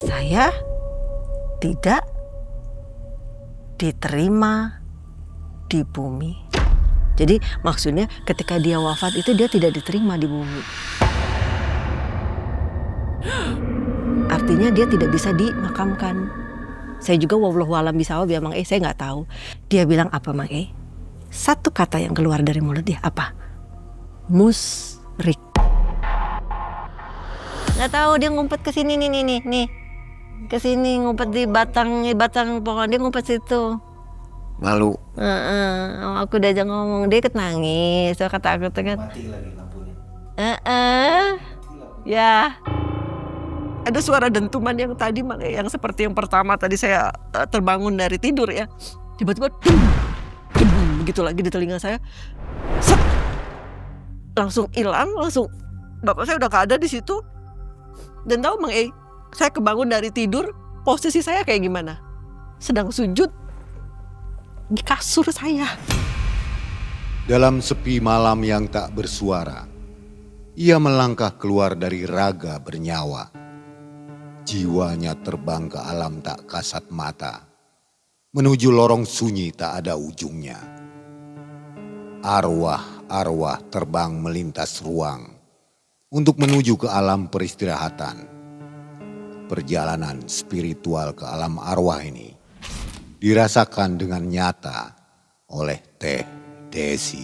Saya tidak diterima di bumi. Jadi maksudnya ketika dia wafat itu dia tidak diterima di bumi. Artinya dia tidak bisa dimakamkan. Saya juga wallahualam bisawab ya Mang saya nggak tahu. Dia bilang apa Mang Satu kata yang keluar dari mulut dia apa? Musyrik. Nggak tahu dia ngumpet ke sini nih. Ke sini ngumpet di batang pohon, dia ngumpet situ. Malu. Aku diajak ngomong, dia ikut nangis. So kata aku tuh kan. Mati lagi lampunya. Ya. Ada suara dentuman yang tadi yang seperti yang pertama tadi saya terbangun dari tidur ya. Tiba-tiba begitu lagi di telinga saya. Set. Langsung hilang, langsung bapak saya udah gak ada di situ. Dan tahu Mang saya kebangun dari tidur, posisi saya kayak gimana? Sedang sujud di kasur saya. Dalam sepi malam yang tak bersuara, ia melangkah keluar dari raga bernyawa. Jiwanya terbang ke alam tak kasat mata, menuju lorong sunyi tak ada ujungnya. Arwah-arwah terbang melintas ruang untuk menuju ke alam peristirahatan. Perjalanan spiritual ke alam arwah ini dirasakan dengan nyata oleh Teh Desi.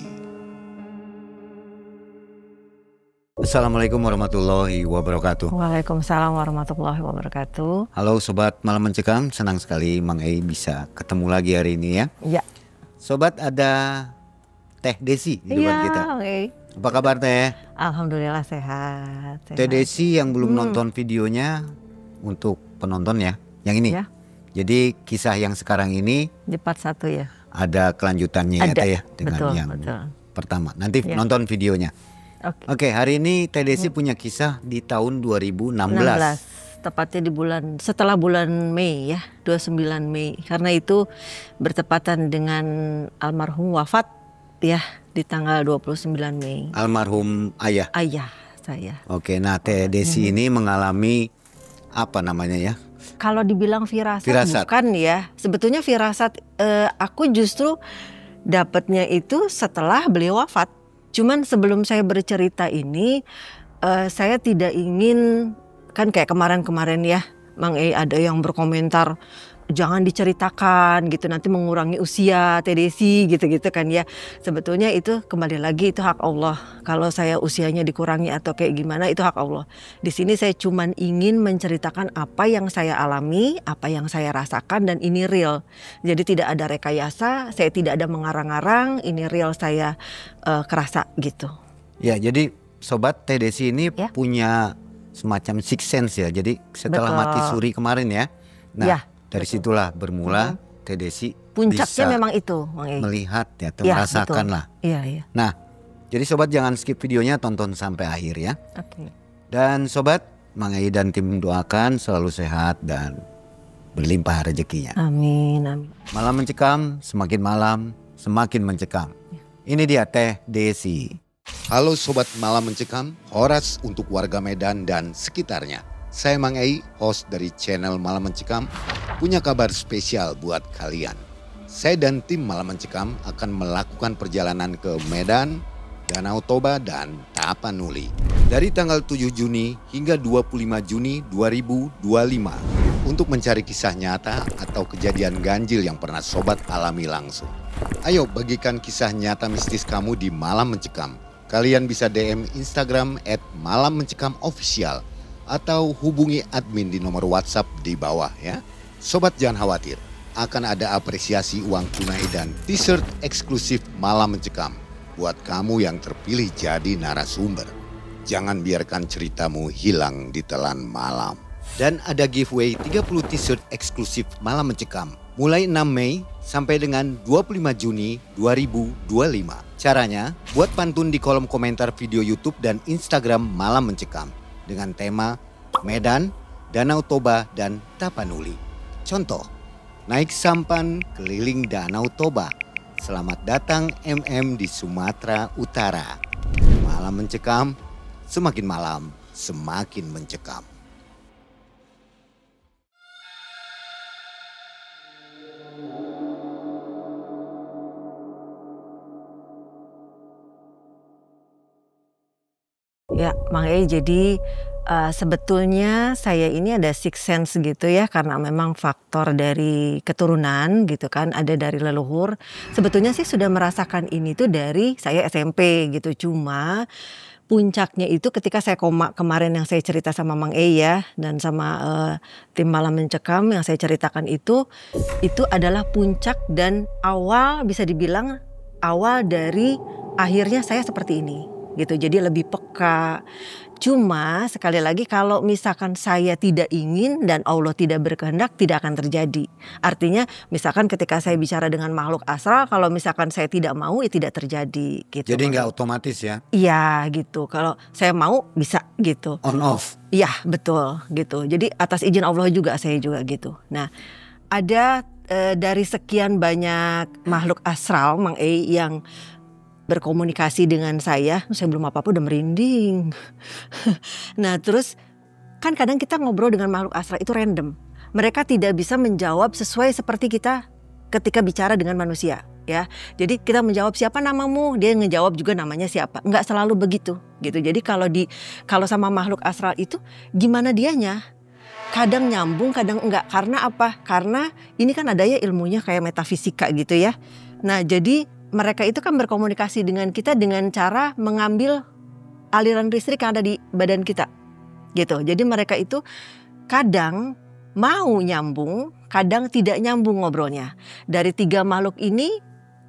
Assalamualaikum warahmatullahi wabarakatuh. Waalaikumsalam warahmatullahi wabarakatuh. Halo Sobat Malam Mencekam, senang sekali Mang bisa ketemu lagi hari ini ya. Iya. Sobat, ada Teh Desi di depan kita. Apa kabar Teh? Alhamdulillah sehat. Teh Desi yang belum nonton videonya, untuk penonton ya, yang ini. Ya. Jadi kisah yang sekarang ini Di part 1 ya. ada kelanjutannya ya Teh ya, dengan betul, yang betul. pertama. Nanti Ya. nonton videonya. Oke. Hari ini Teh Desi punya kisah di tahun 2016. Tepatnya di setelah bulan Mei ya, 29 Mei. Karena itu bertepatan dengan almarhum wafat ya di tanggal 29 Mei. Almarhum ayah. Ayah saya. Oke, nah Teh Desi ini mengalami apa namanya ya? Kalau dibilang firasat bukan ya. Sebetulnya firasat aku justru dapatnya itu setelah beliau wafat. Cuman sebelum saya bercerita ini, saya tidak ingin, kan kayak kemarin-kemarin ya, Mang ada yang berkomentar, jangan diceritakan gitu, nanti mengurangi usia Teh Desi gitu-gitu kan ya. Sebetulnya itu kembali lagi itu hak Allah. Kalau saya usianya dikurangi atau kayak gimana itu hak Allah. Di sini saya cuman ingin menceritakan apa yang saya alami, apa yang saya rasakan dan ini real. Jadi tidak ada rekayasa, saya tidak ada mengarang-arang, ini real saya kerasa gitu. Ya, jadi Sobat, Teh Desi ini Ya. punya semacam six sense ya. Jadi setelah Betul. mati suri kemarin ya. Nah, Ya. dari situlah bermula Teh Desi Puncaknya bisa memang itu, Mang melihat ya, Ya, merasakan betul. lah. Iya. Nah, jadi Sobat jangan skip videonya, tonton sampai akhir ya. Oke. Dan Sobat, Mang dan tim doakan selalu sehat dan berlimpah rezekinya. Amin. Malam Mencekam, semakin malam semakin mencekam. Ini dia Teh Desi. Halo Sobat Malam Mencekam, Horas untuk warga Medan dan sekitarnya. Saya Mang host dari channel Malam Mencekam, punya kabar spesial buat kalian. Saya dan tim Malam Mencekam akan melakukan perjalanan ke Medan, Danau Toba, dan Tapanuli. Dari tanggal 7 Juni hingga 25 Juni 2025 untuk mencari kisah nyata atau kejadian ganjil yang pernah Sobat alami langsung. Ayo bagikan kisah nyata mistis kamu di Malam Mencekam. Kalian bisa DM Instagram @malammencekam_official atau hubungi admin di nomor WhatsApp di bawah ya. Sobat jangan khawatir, akan ada apresiasi uang tunai dan t-shirt eksklusif Malam Mencekam buat kamu yang terpilih jadi narasumber. Jangan biarkan ceritamu hilang di telan malam. Dan ada giveaway 30 t-shirt eksklusif Malam Mencekam mulai 6 Mei sampai dengan 25 Juni 2025. Caranya, buat pantun di kolom komentar video YouTube dan Instagram Malam Mencekam dengan tema Medan, Danau Toba, dan Tapanuli. Contoh, naik sampan keliling Danau Toba. Selamat datang MM di Sumatera Utara. Malam Mencekam, semakin malam semakin mencekam. Ya, Mang Ei, jadi sebetulnya saya ini ada sixth sense gitu ya, karena memang faktor dari keturunan gitu kan, ada dari leluhur. Sebetulnya sih sudah merasakan ini tuh dari saya SMP gitu, cuma puncaknya itu ketika saya koma kemarin yang saya cerita sama Mang Ei ya, dan sama tim Malam Mencekam yang saya ceritakan itu adalah puncak dan awal, bisa dibilang awal dari akhirnya saya seperti ini gitu. Jadi lebih peka. Cuma sekali lagi kalau misalkan saya tidak ingin dan Allah tidak berkehendak, tidak akan terjadi. Artinya misalkan ketika saya bicara dengan makhluk astral, kalau misalkan saya tidak mau ya tidak terjadi gitu. Jadi nggak otomatis ya? Iya gitu. Kalau saya mau bisa gitu. On off. Iya betul gitu. Jadi atas izin Allah juga saya juga gitu. Nah ada dari sekian banyak makhluk astral Mang Ei yang berkomunikasi dengan saya belum apa-apa udah merinding. Nah terus kan kadang kita ngobrol dengan makhluk astral itu random. Mereka tidak bisa menjawab sesuai seperti kita ketika bicara dengan manusia ya. Jadi kita menjawab siapa namamu, dia ngejawab juga namanya siapa. Enggak selalu begitu gitu. Jadi kalau sama makhluk astral itu gimana dianya? Kadang nyambung, kadang enggak. Karena apa? Karena ini kan ada ya ilmunya kayak metafisika gitu ya. Nah jadi mereka itu kan berkomunikasi dengan kita dengan cara mengambil aliran listrik yang ada di badan kita gitu. Jadi mereka itu kadang mau nyambung, kadang tidak nyambung ngobrolnya. Dari 3 makhluk ini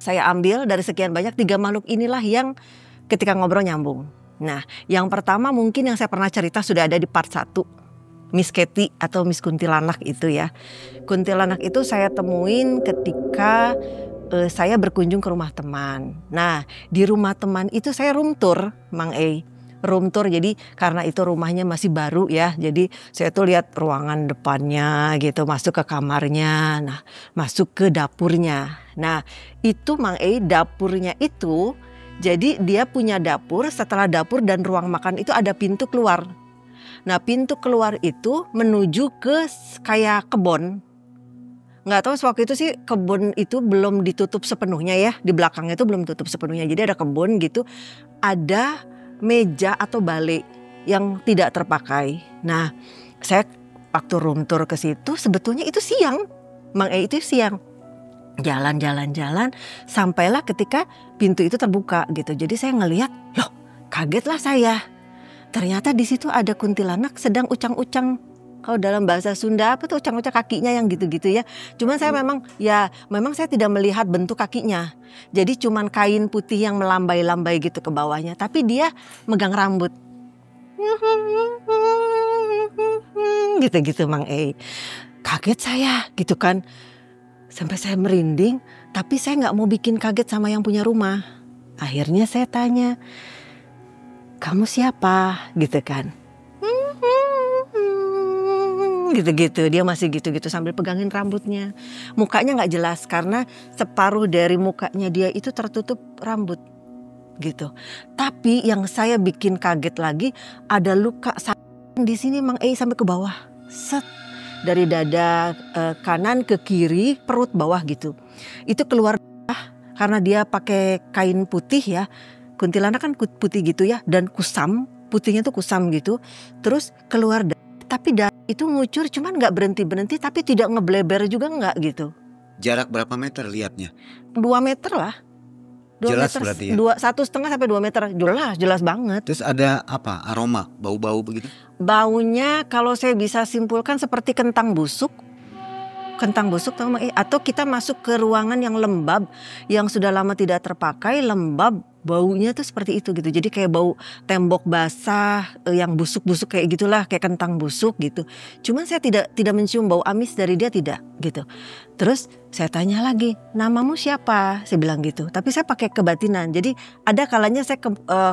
saya ambil, dari sekian banyak 3 makhluk inilah yang ketika ngobrol nyambung. Nah yang pertama mungkin yang saya pernah cerita sudah ada di part 1, Miss Katy atau Miss Kuntilanak itu ya. Kuntilanak itu saya temuin ketika saya berkunjung ke rumah teman. Nah di rumah teman itu saya room tour Mang Ei. Room tour jadi karena itu rumahnya masih baru ya. Jadi saya tuh lihat ruangan depannya gitu, masuk ke kamarnya, nah masuk ke dapurnya. Nah itu Mang Ei dapurnya itu, jadi dia punya dapur, setelah dapur dan ruang makan itu ada pintu keluar. Nah pintu keluar itu menuju ke kayak kebun. Nggak tahu waktu itu sih kebun itu belum ditutup sepenuhnya ya, di belakangnya itu belum tutup sepenuhnya. Jadi ada kebun gitu, ada meja atau balik yang tidak terpakai. Nah saya waktu room tour ke situ sebetulnya itu siang, Mang Ei, itu siang. Jalan-jalan sampailah ketika pintu itu terbuka gitu. Jadi saya ngelihat, loh kagetlah saya. Ternyata di situ ada kuntilanak sedang ucang-ucang. Kalau dalam bahasa Sunda apa tuh ucang-ucang kakinya yang gitu-gitu ya. Cuman saya memang saya tidak melihat bentuk kakinya. Jadi cuman kain putih yang melambai-lambai gitu ke bawahnya. Tapi dia megang rambut. Gitu-gitu Mang Ei. Kaget saya gitu kan. Sampai saya merinding. Tapi saya gak mau bikin kaget sama yang punya rumah. Akhirnya saya tanya, kamu siapa? Gitu kan. Gitu-gitu, dia masih gitu-gitu sambil pegangin rambutnya. Mukanya gak jelas karena separuh dari mukanya dia itu tertutup rambut gitu. Tapi yang saya bikin kaget lagi ada luka di sini Mang Ei sampai ke bawah. Set. Dari dada kanan ke kiri, perut bawah gitu. Itu keluar karena dia pakai kain putih ya. Kuntilanak kan putih gitu ya, dan kusam, putihnya tuh kusam gitu. Terus keluar tapi itu ngucur, cuman nggak berhenti tapi tidak ngebleber juga nggak gitu. Jarak berapa meter lihatnya? 2 meter lah. 2 jelas meter, berarti ya? 1,5 sampai 2 meter, jelas banget. Terus ada apa? Aroma, bau-bau begitu? Baunya kalau saya bisa simpulkan seperti kentang busuk atau kita masuk ke ruangan yang lembab, yang sudah lama tidak terpakai, lembab, baunya tuh seperti itu gitu. Jadi kayak bau tembok basah yang busuk-busuk kayak gitulah, kayak kentang busuk gitu. Cuman saya tidak mencium bau amis dari dia, tidak gitu. Terus saya tanya lagi, namamu siapa? Saya bilang gitu. Tapi saya pakai kebatinan. Jadi ada kalanya saya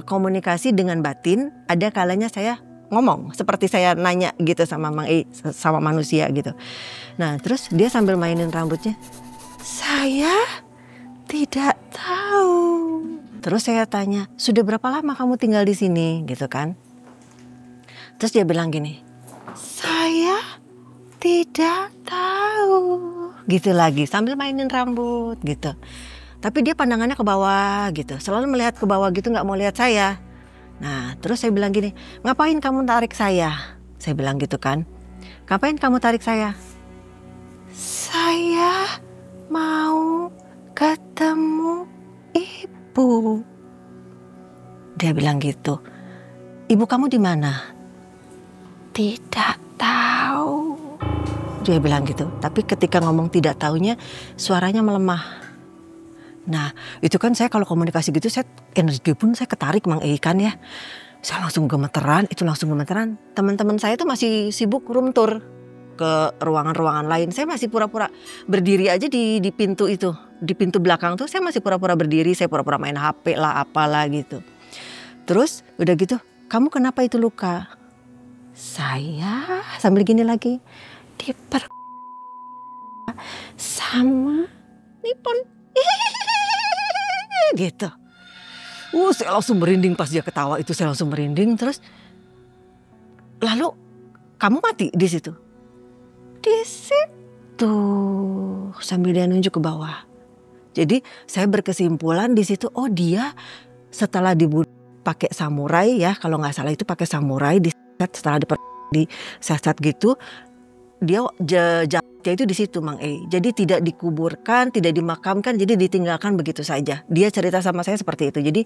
komunikasi dengan batin, ada kalanya saya ngomong seperti saya nanya gitu sama Mang Ei, sama manusia gitu. Nah terus dia sambil mainin rambutnya, saya tidak tahu. Terus saya tanya, sudah berapa lama kamu tinggal di sini gitu kan? Terus dia bilang gini, saya tidak tahu gitu lagi sambil mainin rambut gitu. Tapi dia pandangannya ke bawah gitu, selalu melihat ke bawah gitu, nggak mau lihat saya. Nah terus saya bilang gini, ngapain kamu tarik saya? Saya bilang gitu kan. Ngapain kamu tarik saya? Saya mau ketemu ibu. Dia bilang gitu. Ibu kamu di mana? Tidak tahu. Dia bilang gitu. Tapi ketika ngomong tidak taunya, suaranya melemah. Nah itu kan saya kalau komunikasi gitu, saya energi pun saya ketarik Mang Ei kan ya. Saya langsung gemeteran, itu langsung gemeteran. Teman-teman saya tuh masih sibuk room tour ke ruangan-ruangan lain. Saya masih pura-pura berdiri aja di pintu itu. Di pintu belakang tuh saya masih pura-pura berdiri, saya pura-pura main HP lah apalah gitu. Terus udah gitu, kamu kenapa itu luka? Saya sambil gini lagi, diper sama Nippon. Gitu. Saya langsung merinding pas dia ketawa itu, saya langsung merinding. Terus lalu kamu mati di situ? Di situ sambil dia nunjuk ke bawah. Jadi saya berkesimpulan di situ, oh dia setelah dibunuh pakai samurai ya, kalau nggak salah itu pakai samurai setelah diseset gitu, dia jahatnya itu di situ Mang Ei. Jadi tidak dikuburkan, tidak dimakamkan, jadi ditinggalkan begitu saja. Dia cerita sama saya seperti itu. Jadi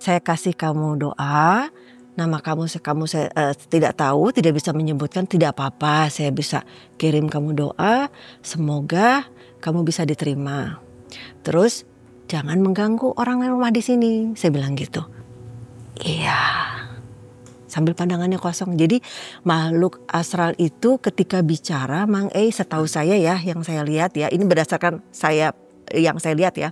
saya kasih kamu doa, nama kamu saya tidak tahu, tidak bisa menyebutkan, tidak apa-apa. Saya bisa kirim kamu doa, semoga kamu bisa diterima. Terus jangan mengganggu orang yang rumah di sini. Saya bilang gitu. Iya. Sambil pandangannya kosong. Jadi makhluk astral itu ketika bicara Mang Ei, setahu saya ya, yang saya lihat ya, ini berdasarkan yang saya lihat ya,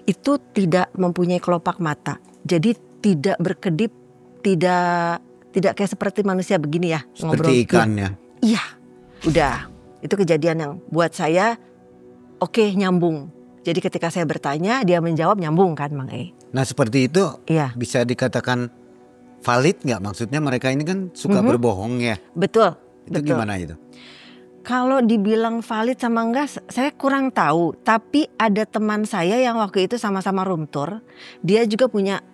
itu tidak mempunyai kelopak mata. Jadi tidak berkedip, tidak kayak seperti manusia begini ya. Seperti ngobrol. ikan ya. Iya, udah. Itu kejadian yang buat saya oke, nyambung. Jadi ketika saya bertanya, dia menjawab, nyambung kan Mang Ei. Nah seperti itu Iya. bisa dikatakan valid nggak? Maksudnya mereka ini kan suka berbohong ya. Betul. Itu betul. gimana itu? Kalau dibilang valid sama enggak, saya kurang tahu. Tapi ada teman saya yang waktu itu sama-sama room tour, dia juga punya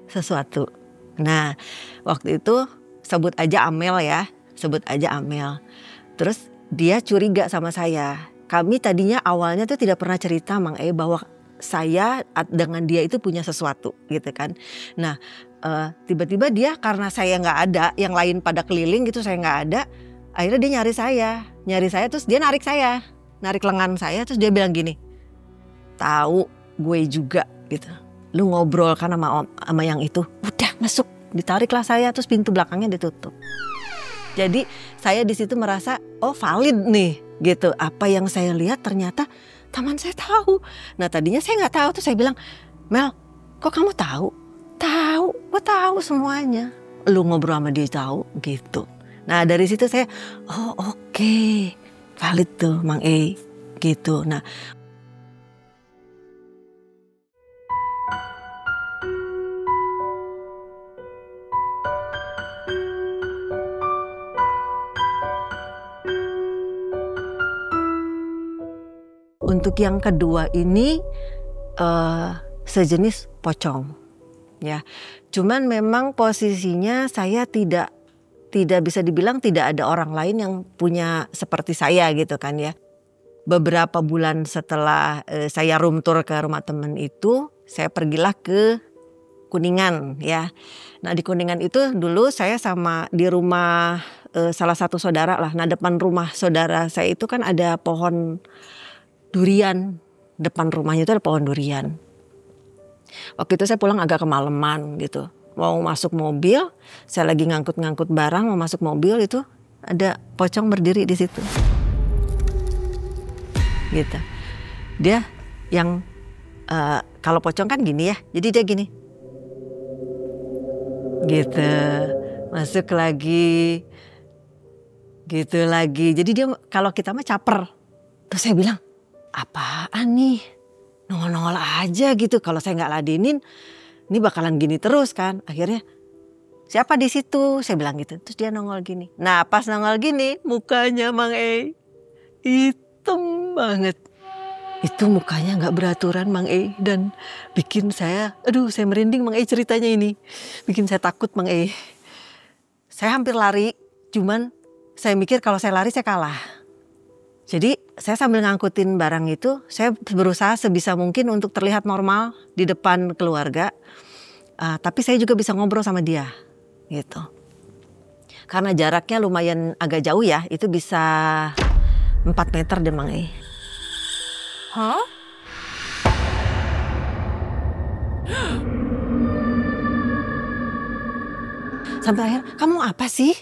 sesuatu. Nah, waktu itu sebut aja Amel ya, sebut aja Amel. Terus dia curiga sama saya. Kami tadinya awalnya tuh tidak pernah cerita Mang Ei bahwa saya dengan dia itu punya sesuatu gitu kan. Nah tiba-tiba dia karena saya nggak ada, yang lain pada keliling gitu, saya nggak ada. Akhirnya dia nyari saya terus dia narik lengan saya, terus dia bilang gini, tahu gue juga gitu. Lu ngobrol kan sama yang itu, udah masuk, ditariklah saya, terus pintu belakangnya ditutup. Jadi saya di situ merasa oh valid nih gitu. Apa yang saya lihat ternyata teman saya tahu. Nah tadinya saya nggak tahu, tuh saya bilang, Mel, kok kamu tahu? Tahu, gue tahu semuanya. Lu ngobrol sama dia tahu gitu. Nah dari situ saya, oh oke, valid tuh Mang Ei gitu. Nah untuk yang kedua ini sejenis pocong. Ya, cuman memang posisinya saya tidak bisa dibilang tidak ada orang lain yang punya seperti saya gitu kan ya. Beberapa bulan setelah saya room tour ke rumah teman itu, saya pergilah ke Kuningan ya. Nah di Kuningan itu dulu saya sama di rumah salah satu saudara lah. Nah depan rumah saudara saya itu kan ada pohon durian. Depan rumahnya itu ada pohon durian. Waktu itu saya pulang agak kemalaman gitu. Mau masuk mobil, saya lagi ngangkut-ngangkut barang, mau masuk mobil itu ada pocong berdiri di situ. Gitu. Dia yang kalau pocong kan gini ya. Jadi dia gini. Gitu. Masuk lagi. Gitu lagi. Jadi dia kalau kita mah caper. Terus saya bilang, apaan nih? Nongol-nongol aja gitu. Kalau saya nggak ladenin, ini bakalan gini terus kan. Akhirnya, siapa di situ? Saya bilang gitu. Terus dia nongol gini. Nah pas nongol gini, mukanya Mang Ei hitam banget. Itu mukanya nggak beraturan Mang E, dan bikin saya, aduh saya merinding Mang E ceritanya ini. Bikin saya takut Mang E. Saya hampir lari, cuman saya mikir kalau saya lari saya kalah. Jadi saya sambil ngangkutin barang itu, saya berusaha sebisa mungkin untuk terlihat normal di depan keluarga. Tapi saya juga bisa ngobrol sama dia gitu. Karena jaraknya lumayan agak jauh ya, itu bisa 4 meter deh Mang E. Hah? Sampai akhir, kamu apa sih?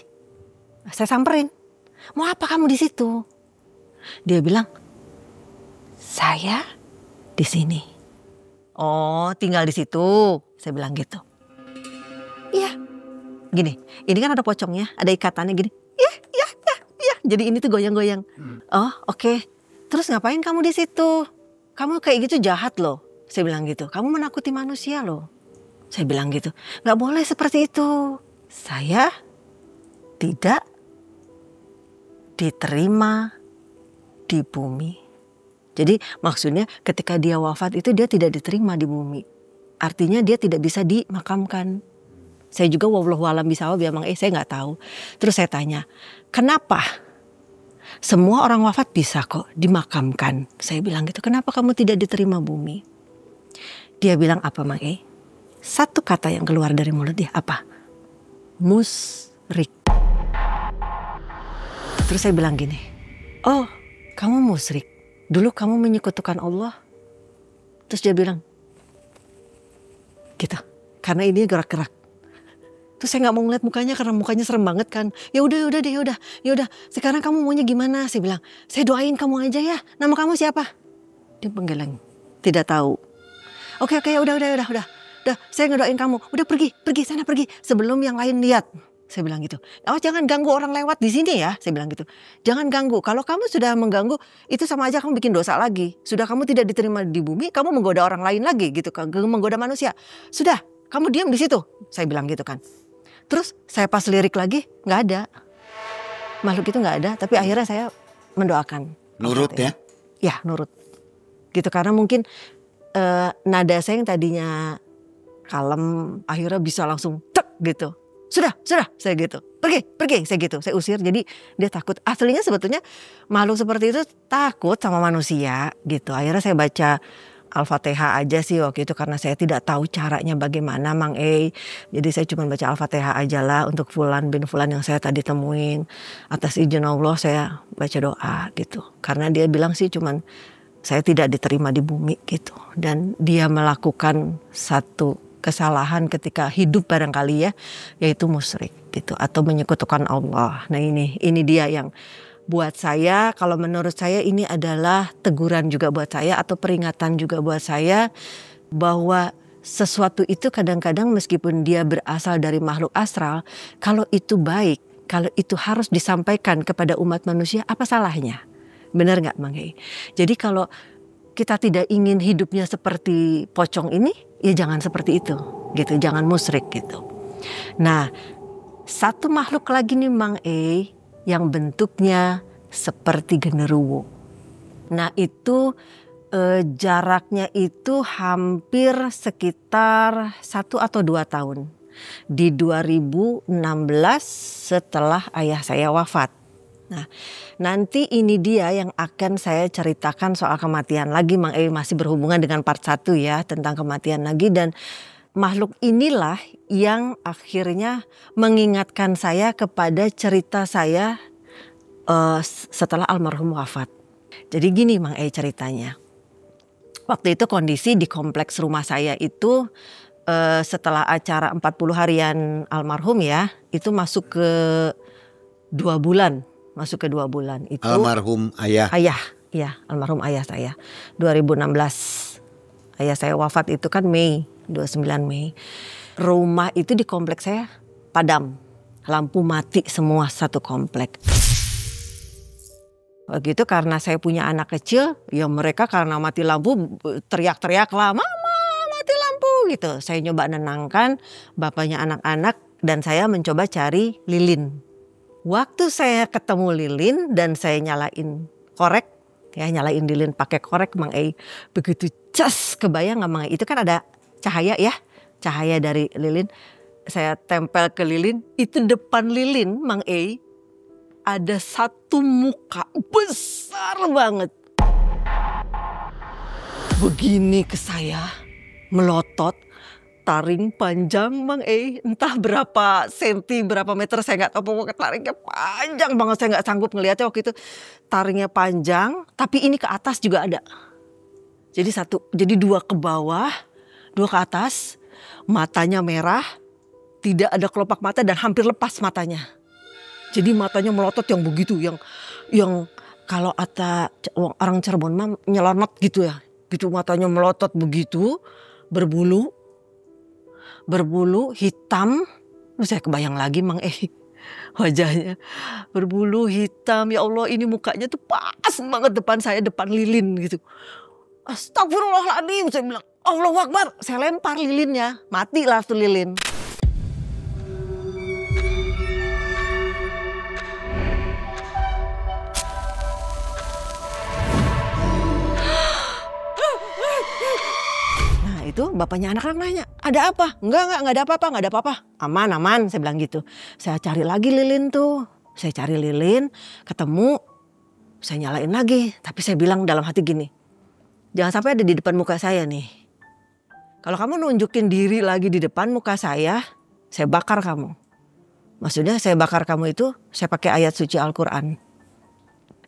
Saya samperin. Mau apa kamu di situ? Dia bilang, saya di sini. Oh, tinggal di situ. Saya bilang gitu. Iya. Gini, ini kan ada pocongnya, ada ikatannya gini. Iya. Jadi ini tuh goyang-goyang. Oh, oke. Terus ngapain kamu di situ? Kamu kayak gitu jahat loh. Saya bilang gitu. Kamu menakuti manusia loh. Saya bilang gitu. Gak boleh seperti itu. Saya tidak diterima di bumi. Jadi maksudnya ketika dia wafat itu dia tidak diterima di bumi. Artinya dia tidak bisa dimakamkan. Saya juga wallahualam bisawab ya Mang E, saya nggak tahu. Terus saya tanya, kenapa? Semua orang wafat bisa kok dimakamkan. Saya bilang gitu, kenapa kamu tidak diterima bumi? Dia bilang apa Mang E? Satu kata yang keluar dari mulut dia, apa? Musyrik. Terus saya bilang gini, oh kamu musyrik, dulu kamu menyekutukan Allah. Terus dia bilang, gitu, karena ini gerak-gerak. Terus saya nggak mau ngeliat mukanya karena mukanya serem banget kan. Ya udah deh. Sekarang kamu maunya gimana? Saya bilang, saya doain kamu aja ya. Nama kamu siapa? Dia menggeleng, tidak tahu. Oke, udah. Saya ngedoain kamu. Udah pergi sana pergi. Sebelum yang lain lihat. Saya bilang gitu. Oh jangan ganggu orang lewat di sini ya. Saya bilang gitu. Jangan ganggu. Kalau kamu sudah mengganggu, itu sama aja kamu bikin dosa lagi. Sudah kamu tidak diterima di bumi, kamu menggoda orang lain lagi gitu. Menggoda manusia. Sudah, kamu diam di situ. Saya bilang gitu kan. Terus saya pas lirik lagi, nggak ada. Makhluk itu nggak ada, tapi akhirnya saya mendoakan. Nurut ya? Ya, nurut. Gitu, karena mungkin nada saya yang tadinya kalem, akhirnya bisa langsung tek gitu. Sudah, saya gitu. Pergi, saya gitu. Saya usir, jadi dia takut. Aslinya sebetulnya makhluk seperti itu takut sama manusia gitu. Akhirnya saya baca Al-Fatihah aja sih waktu itu karena saya tidak tahu caranya bagaimana Mang E. Jadi saya cuma baca Al-Fatihah aja lah untuk Fulan bin Fulan yang saya tadi temuin. Atas izin Allah saya baca doa gitu. Karena dia bilang sih cuman saya tidak diterima di bumi gitu. Dan dia melakukan satu kesalahan ketika hidup barangkali ya. Yaitu musyrik gitu. Atau menyekutukan Allah. Nah ini dia yang buat saya, kalau menurut saya ini adalah teguran juga buat saya atau peringatan juga buat saya bahwa sesuatu itu kadang-kadang meskipun dia berasal dari makhluk astral, kalau itu baik, kalau itu harus disampaikan kepada umat manusia, apa salahnya? Benar nggak Mang E? Jadi kalau kita tidak ingin hidupnya seperti pocong ini, ya jangan seperti itu, gitu, jangan musyrik gitu. Nah, satu makhluk lagi nih Mang E, yang bentuknya seperti genderuwo. Nah itu jaraknya itu hampir sekitar 1 atau 2 tahun. Di 2016 setelah ayah saya wafat. Nah nanti ini dia yang akan saya ceritakan soal kematian lagi Mang E, masih berhubungan dengan part 1 ya tentang kematian lagi. Dan makhluk inilah yang akhirnya mengingatkan saya kepada cerita saya setelah almarhum wafat. Jadi gini Mang E ceritanya. Waktu itu kondisi di kompleks rumah saya itu setelah acara 40 harian almarhum ya, itu masuk ke 2 bulan. Masuk ke 2 bulan. Itu almarhum ayah? Iya, almarhum ayah saya. 2016. Ayah saya wafat itu kan Mei, 29 Mei. Rumah itu di kompleks saya padam, lampu mati semua satu komplek. Begitu karena saya punya anak kecil, ya mereka karena mati lampu teriak-teriak lah, mama mati lampu gitu. Saya nyoba nenangkan bapaknya anak-anak dan saya mencoba cari lilin. Waktu saya ketemu lilin dan saya nyalain korek ya, nyalain lilin pakai korek Mang Ei. Begitu cas, kebayang nggak Mang Ei? Itu kan ada cahaya ya, cahaya dari lilin. Saya tempel ke lilin, itu depan lilin Mang Ei ada satu muka besar banget. Begini ke saya, melotot, taring panjang Mang Ei, entah berapa senti, berapa meter saya nggak tahu, pokoknya taringnya panjang banget, saya nggak sanggup ngeliatnya waktu itu. Taringnya panjang, tapi ini ke atas juga ada. Jadi dua ke bawah, dua ke atas, matanya merah, tidak ada kelopak mata dan hampir lepas matanya. Jadi matanya melotot yang begitu, yang kalau kata orang Cirebon mah nyelonot gitu ya, gitu matanya melotot begitu, berbulu hitam. Saya kebayang lagi Mang Ei wajahnya berbulu hitam, ya Allah ini mukanya tuh pas banget depan saya, depan lilin gitu. Astagfirullahaladzim, saya bilang Allahu Akbar, saya lempar lilinnya, mati lah tuh lilin. Itu bapaknya anak-anak nanya, ada apa? Enggak ada apa-apa. Aman, saya bilang gitu. Saya cari lagi lilin tuh. Saya cari lilin, ketemu, saya nyalain lagi. Tapi saya bilang dalam hati gini, jangan sampai ada di depan muka saya nih. Kalau kamu nunjukin diri lagi di depan muka saya bakar kamu. Maksudnya saya bakar kamu itu, saya pakai ayat suci Al-Quran.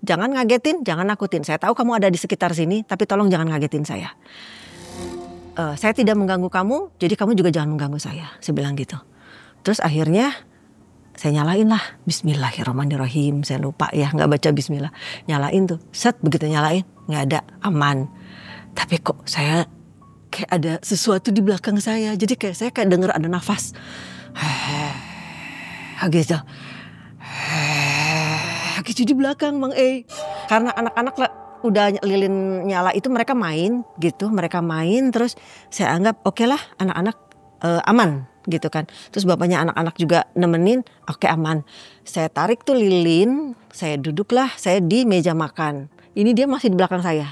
Jangan ngagetin, jangan nakutin. Saya tahu kamu ada di sekitar sini, tapi tolong jangan ngagetin saya. Saya tidak mengganggu kamu, jadi kamu juga jangan mengganggu saya bilang gitu. Terus akhirnya saya nyalain lah, Bismillahirrahmanirrahim. Saya lupa ya, nggak baca Bismillah. Nyalain tuh, begitu nyalain, nggak ada, aman. Tapi kok saya kayak ada sesuatu di belakang saya, jadi saya kayak dengar ada nafas. Gitu di belakang Mang Ei. Karena anak-anak udah lilin nyala itu mereka main terus saya anggap oke lah anak-anak aman gitu kan. Terus bapaknya anak-anak juga nemenin, oke aman. Saya tarik tuh lilin, saya duduklah, saya di meja makan. Ini dia masih di belakang saya.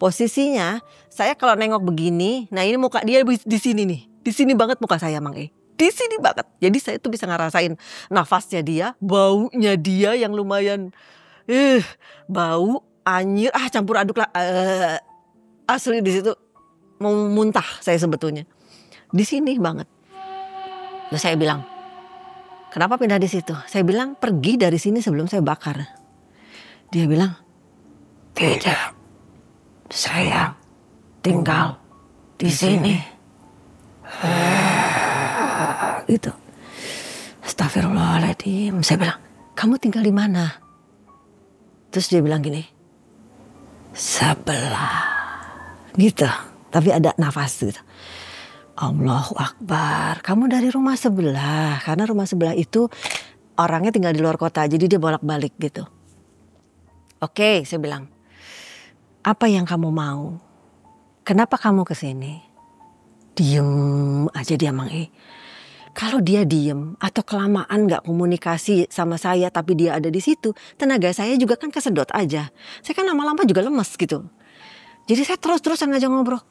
Posisinya saya kalau nengok begini, nah ini muka dia di sini nih, di sini banget muka saya Mang Ei, di sini banget. Jadi saya tuh bisa ngerasain nafasnya dia, baunya dia yang lumayan bau anyir, campur aduk lah, asli di situ mau muntah saya sebetulnya. Di sini banget. Terus saya bilang, kenapa pindah di situ? Saya bilang pergi dari sini sebelum saya bakar. Dia bilang, tidak, saya tinggal di sini. Gitu. Astagfirullahaladzim. Saya bilang, kamu tinggal di mana? Terus dia bilang gini, sebelah gitu, tapi ada nafas gitu. Allahu Akbar, kamu dari rumah sebelah, karena rumah sebelah itu orangnya tinggal di luar kota, jadi dia bolak-balik gitu. Oke, saya bilang, apa yang kamu mau? Kenapa kamu kesini? Diem aja dia Mang Ei. Kalau dia diem atau kelamaan gak komunikasi sama saya tapi dia ada di situ, tenaga saya juga kan kesedot aja. Saya kan lama-lama juga lemes gitu. Jadi saya terus-terusan ngajak ngobrol.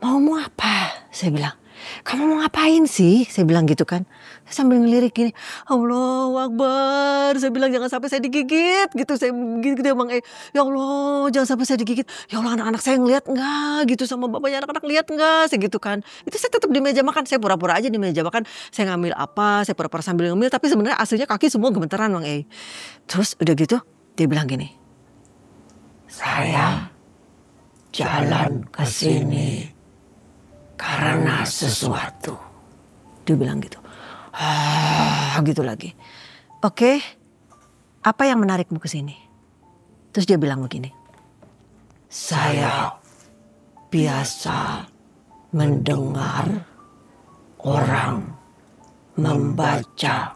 Mau apa? Saya bilang. Kamu mau ngapain sih? Saya bilang gitu kan. Saya sambil ngelirik gini. Allahu Akbar. Saya bilang jangan sampai saya digigit gitu. Saya gitu Mang Ei. Ya Allah jangan sampai saya digigit. Ya Allah anak-anak saya ngeliat enggak gitu sama bapaknya, anak-anak lihat enggak? Saya gitu kan. Itu saya tetap di meja makan. Saya pura-pura aja di meja makan. Saya ngambil apa? Saya pura-pura sambil ngambil. Tapi sebenarnya aslinya kaki semua gemeteran Mang Ei. Terus udah gitu dia bilang gini. Saya jalan ke sini karena sesuatu. Dia bilang gitu. Gitu lagi. Oke, apa yang menarikmu ke sini? Terus dia bilang begini. Saya biasa mendengar orang membaca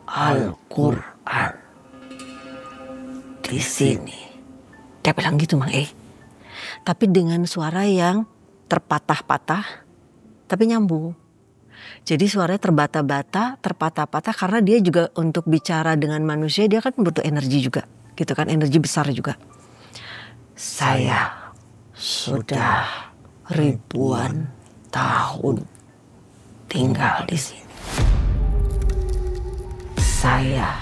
Al-Quran di sini. Dia bilang gitu Mang Ei. Tapi dengan suara yang terpatah-patah tapi nyambung. Jadi suaranya terbata-bata, terpatah-patah karena dia juga untuk bicara dengan manusia dia kan butuh energi juga gitu kan, energi besar juga. Saya sudah ribuan tahun tinggal di sini. Saya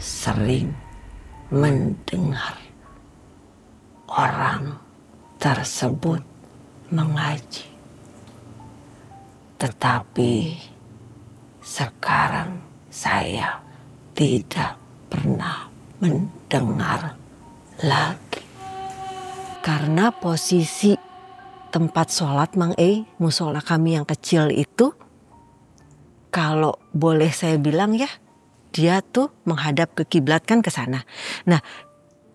sering mendengar orang tersebut mengaji. Tetapi sekarang saya tidak pernah mendengar lagi. Karena posisi tempat sholat Mang musola kami yang kecil itu, kalau boleh saya bilang ya, dia tuh menghadap ke kiblat kan ke sana. Nah,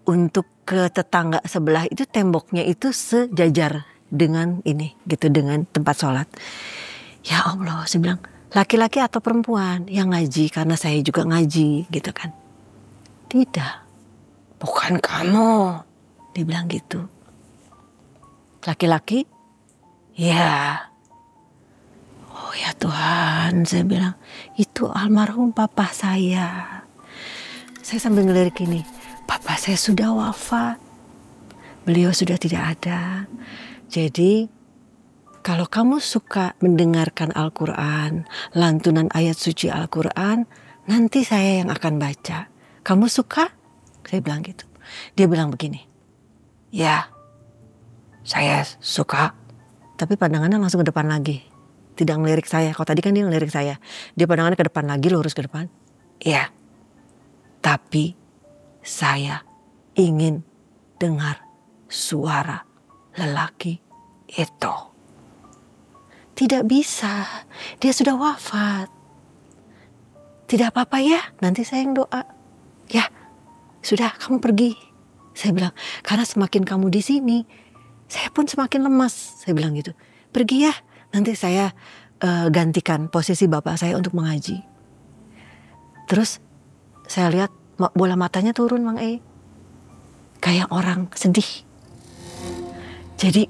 untuk ke tetangga sebelah itu temboknya itu sejajar dengan ini gitu, dengan tempat sholat. Ya Allah, saya bilang laki-laki atau perempuan yang ngaji, karena saya juga ngaji gitu kan. Tidak, bukan kamu, dibilang gitu. Laki-laki? Ya. Oh ya Tuhan, saya bilang itu almarhum papa saya. Saya sambil ngelirik ini, papa saya sudah wafat. Beliau sudah tidak ada. Jadi kalau kamu suka mendengarkan Al-Quran, lantunan ayat suci Al-Quran, nanti saya yang akan baca. Kamu suka? Saya bilang gitu. Dia bilang begini, ya saya suka. Tapi pandangannya langsung ke depan lagi. Tidak ngelirik saya. Kalau tadi kan dia ngelirik saya. Dia pandangannya ke depan lagi, lurus ke depan. Ya, tapi saya ingin dengar suara lelaki itu. Tidak bisa, dia sudah wafat. Tidak apa-apa ya, nanti saya yang doa. Ya, sudah kamu pergi. Saya bilang, karena semakin kamu di sini, saya pun semakin lemas. Saya bilang gitu, pergi ya, nanti saya gantikan posisi bapak saya untuk mengaji. Terus saya lihat bola matanya turun Mang kayak orang sedih. Jadi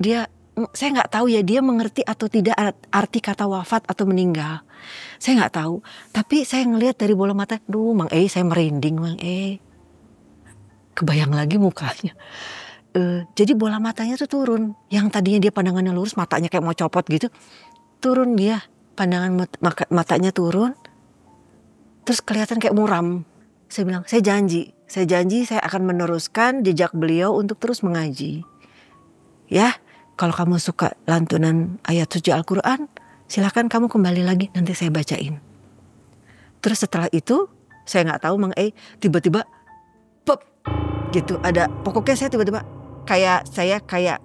dia, saya nggak tahu ya dia mengerti atau tidak arti kata wafat atau meninggal. Saya nggak tahu. Tapi saya ngelihat dari bola mata, duh Mang saya merinding Mang Kebayang lagi mukanya. Jadi bola matanya tuh turun. Yang tadinya dia pandangannya lurus, matanya kayak mau copot gitu. Turun dia, pandangan matanya turun. Terus kelihatan kayak muram. Saya bilang, saya janji saya akan meneruskan jejak beliau untuk terus mengaji. Ya, kalau kamu suka lantunan ayat suci Al-Quran, silakan kamu kembali lagi, nanti saya bacain. Terus setelah itu, saya nggak tahu Mang tiba-tiba pop gitu, ada, pokoknya saya tiba-tiba kayak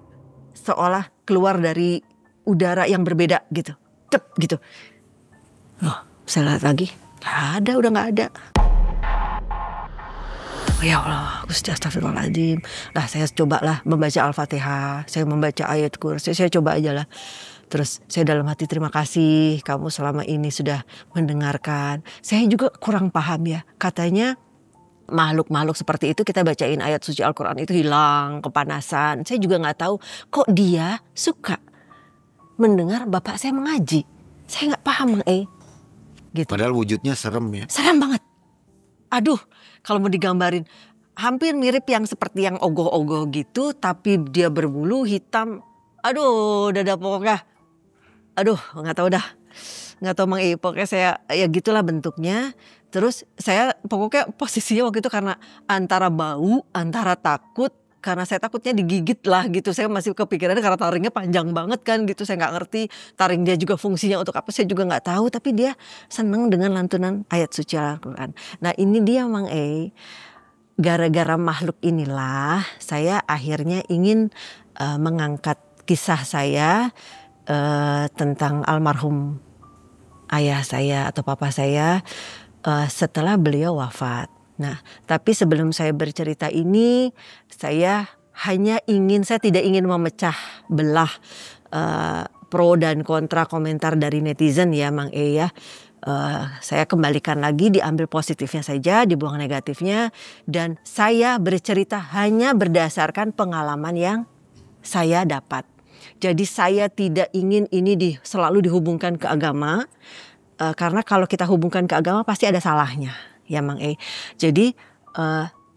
seolah keluar dari udara yang berbeda gitu, cep gitu. Oh, saya lihat lagi, udah nggak ada. Ya Allah, Gusti astagfirullahaladzim. Lah saya cobalah membaca Al-Fatihah, saya membaca ayat kursi, saya coba aja lah. Terus saya dalam hati terima kasih kamu selama ini sudah mendengarkan. Saya juga kurang paham ya, katanya makhluk-makhluk seperti itu kita bacain ayat suci Al-Quran itu hilang, kepanasan. Saya juga gak tahu kok dia suka mendengar bapak saya mengaji. Saya gak paham gitu. Padahal wujudnya serem ya. Serem banget. Aduh, kalau mau digambarin hampir mirip yang seperti yang ogoh-ogoh gitu, tapi dia berbulu hitam. Aduh, dada pokoknya. Aduh, nggak tahu dah. Nggak tahu Mang pokoknya saya ya gitulah bentuknya. Terus saya pokoknya posisinya waktu itu karena antara bau, antara takut. Karena saya takutnya digigit lah gitu. Saya masih kepikiran karena taringnya panjang banget kan gitu. Saya nggak ngerti taring dia juga fungsinya untuk apa. Saya juga nggak tahu. Tapi dia seneng dengan lantunan ayat suci Al-Quran. Nah ini dia Mang gara-gara makhluk inilah saya akhirnya ingin mengangkat kisah saya tentang almarhum ayah saya atau papa saya setelah beliau wafat. Nah, tapi sebelum saya bercerita ini, saya tidak ingin memecah belah pro dan kontra komentar dari netizen ya Mang ya. Saya kembalikan lagi, diambil positifnya saja, dibuang negatifnya, dan saya bercerita hanya berdasarkan pengalaman yang saya dapat. Jadi saya tidak ingin ini selalu dihubungkan ke agama, karena kalau kita hubungkan ke agama pasti ada salahnya. Ya Mang Jadi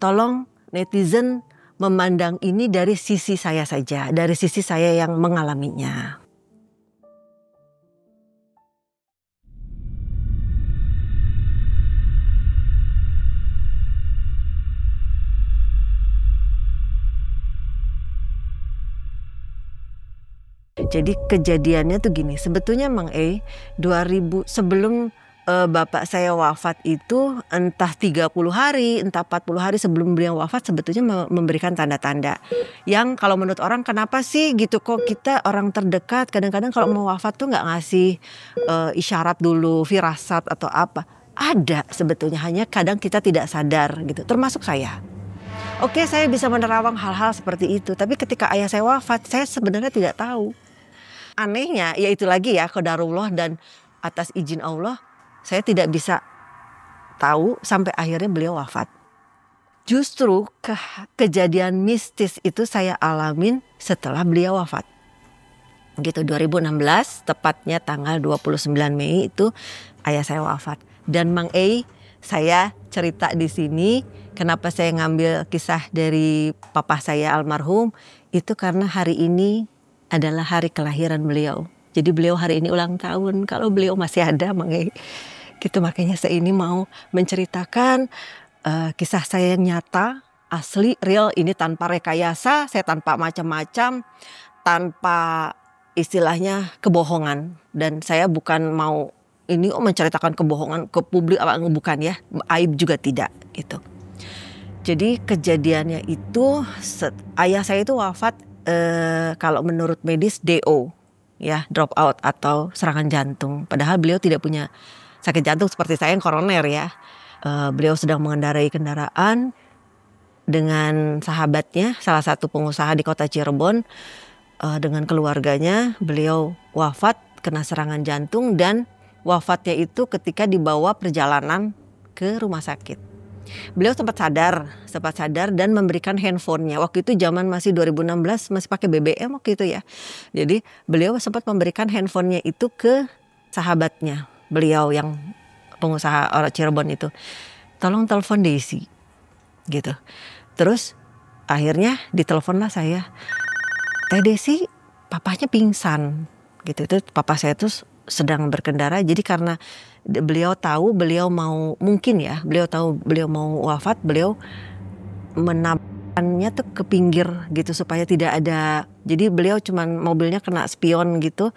tolong netizen memandang ini dari sisi saya saja, dari sisi saya yang mengalaminya. Jadi kejadiannya tuh gini, sebetulnya Mang 2000 sebelum bapak saya wafat itu entah 30 hari, entah 40 hari sebelum beliau wafat sebetulnya memberikan tanda-tanda. Yang kalau menurut orang kenapa sih gitu, kok kita orang terdekat kadang-kadang kalau mau wafat tuh nggak ngasih isyarat dulu, firasat atau apa. Ada sebetulnya, hanya kadang kita tidak sadar gitu, termasuk saya. Oke, saya bisa menerawang hal-hal seperti itu, tapi ketika ayah saya wafat saya sebenarnya tidak tahu. Anehnya ya itu lagi ya, qadarullah dan atas izin Allah saya tidak bisa tahu sampai akhirnya beliau wafat. Justru kejadian mistis itu saya alamin setelah beliau wafat. Gitu 2016 tepatnya tanggal 29 Mei itu ayah saya wafat. Dan Mang saya cerita di sini kenapa saya ngambil kisah dari papa saya almarhum itu karena hari ini adalah hari kelahiran beliau. Jadi beliau hari ini ulang tahun. Kalau beliau masih ada, gitu, makanya saya ini mau menceritakan kisah saya yang nyata, asli, real. Ini tanpa rekayasa, saya tanpa macam-macam, tanpa istilahnya kebohongan. Dan saya bukan mau ini menceritakan kebohongan ke publik, bukan ya, aib juga tidak gitu. Jadi kejadiannya itu ayah saya itu wafat kalau menurut medis DO. Ya, drop out atau serangan jantung. Padahal beliau tidak punya sakit jantung seperti saya yang koroner ya. Beliau sedang mengendarai kendaraan dengan sahabatnya, salah satu pengusaha di kota Cirebon, dengan keluarganya. Beliau wafat kena serangan jantung dan wafatnya itu ketika dibawa perjalanan ke rumah sakit. Beliau sempat sadar dan memberikan handphonenya. Waktu itu zaman masih 2016 masih pakai BBM waktu itu ya. Jadi beliau sempat memberikan handphonenya itu ke sahabatnya beliau yang pengusaha orang Cirebon itu. Tolong telepon Desi gitu. Terus akhirnya diteleponlah saya. Teh Desi papanya pingsan gitu. Itu papa saya tuh sedang berkendara, jadi karena beliau tahu beliau mau wafat, beliau menabrakkannya tuh ke pinggir gitu supaya tidak ada, jadi beliau cuman mobilnya kena spion gitu,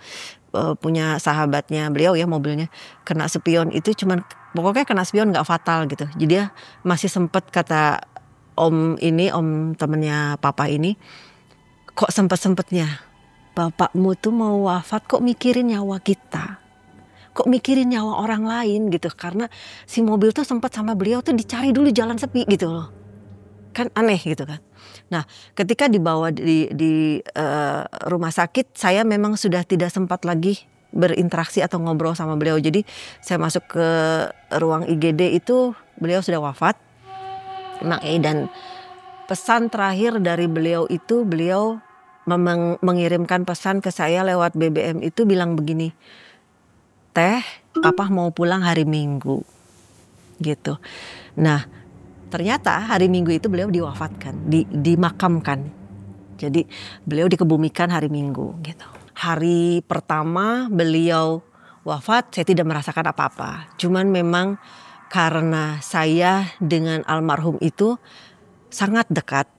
punya sahabatnya beliau ya, mobilnya kena spion itu cuman pokoknya kena spion nggak fatal gitu. Jadi dia masih sempet, kata om temennya papa ini, kok sempet-sempetnya bapakmu tuh mau wafat kok mikirin nyawa kita, kok mikirin nyawa orang lain gitu, karena si mobil tuh sempat sama beliau tuh dicari dulu jalan sepi gitu loh, kan aneh gitu kan. Nah ketika dibawa di rumah sakit, saya memang sudah tidak sempat lagi berinteraksi atau ngobrol sama beliau. Jadi saya masuk ke ruang IGD itu beliau sudah wafat, dan pesan terakhir dari beliau itu beliau mengirimkan pesan ke saya lewat BBM itu bilang begini, Teh, papa mau pulang hari Minggu gitu. Nah ternyata hari Minggu itu beliau diwafatkan, dimakamkan. Jadi beliau dikebumikan hari Minggu gitu. Hari pertama beliau wafat saya tidak merasakan apa-apa. Cuman memang karena saya dengan almarhum itu sangat dekat.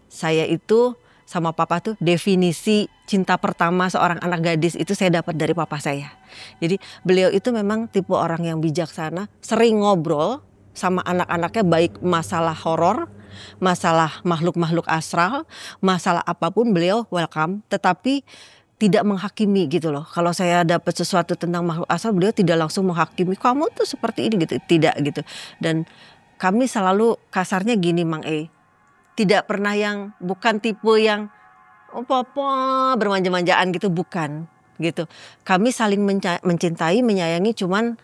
Saya itu sama papa tuh definisi cinta pertama seorang anak gadis itu saya dapat dari papa saya. Jadi beliau itu memang tipe orang yang bijaksana, sering ngobrol sama anak-anaknya, baik masalah horor, masalah makhluk-makhluk astral, masalah apapun beliau welcome, tetapi tidak menghakimi gitu loh. Kalau saya dapat sesuatu tentang makhluk astral, beliau tidak langsung menghakimi, kamu tuh seperti ini gitu, tidak gitu. Dan kami selalu kasarnya gini Mang tidak pernah yang, bukan tipe yang papa bermanja-manjaan gitu, bukan gitu. Kami saling mencintai, menyayangi, cuman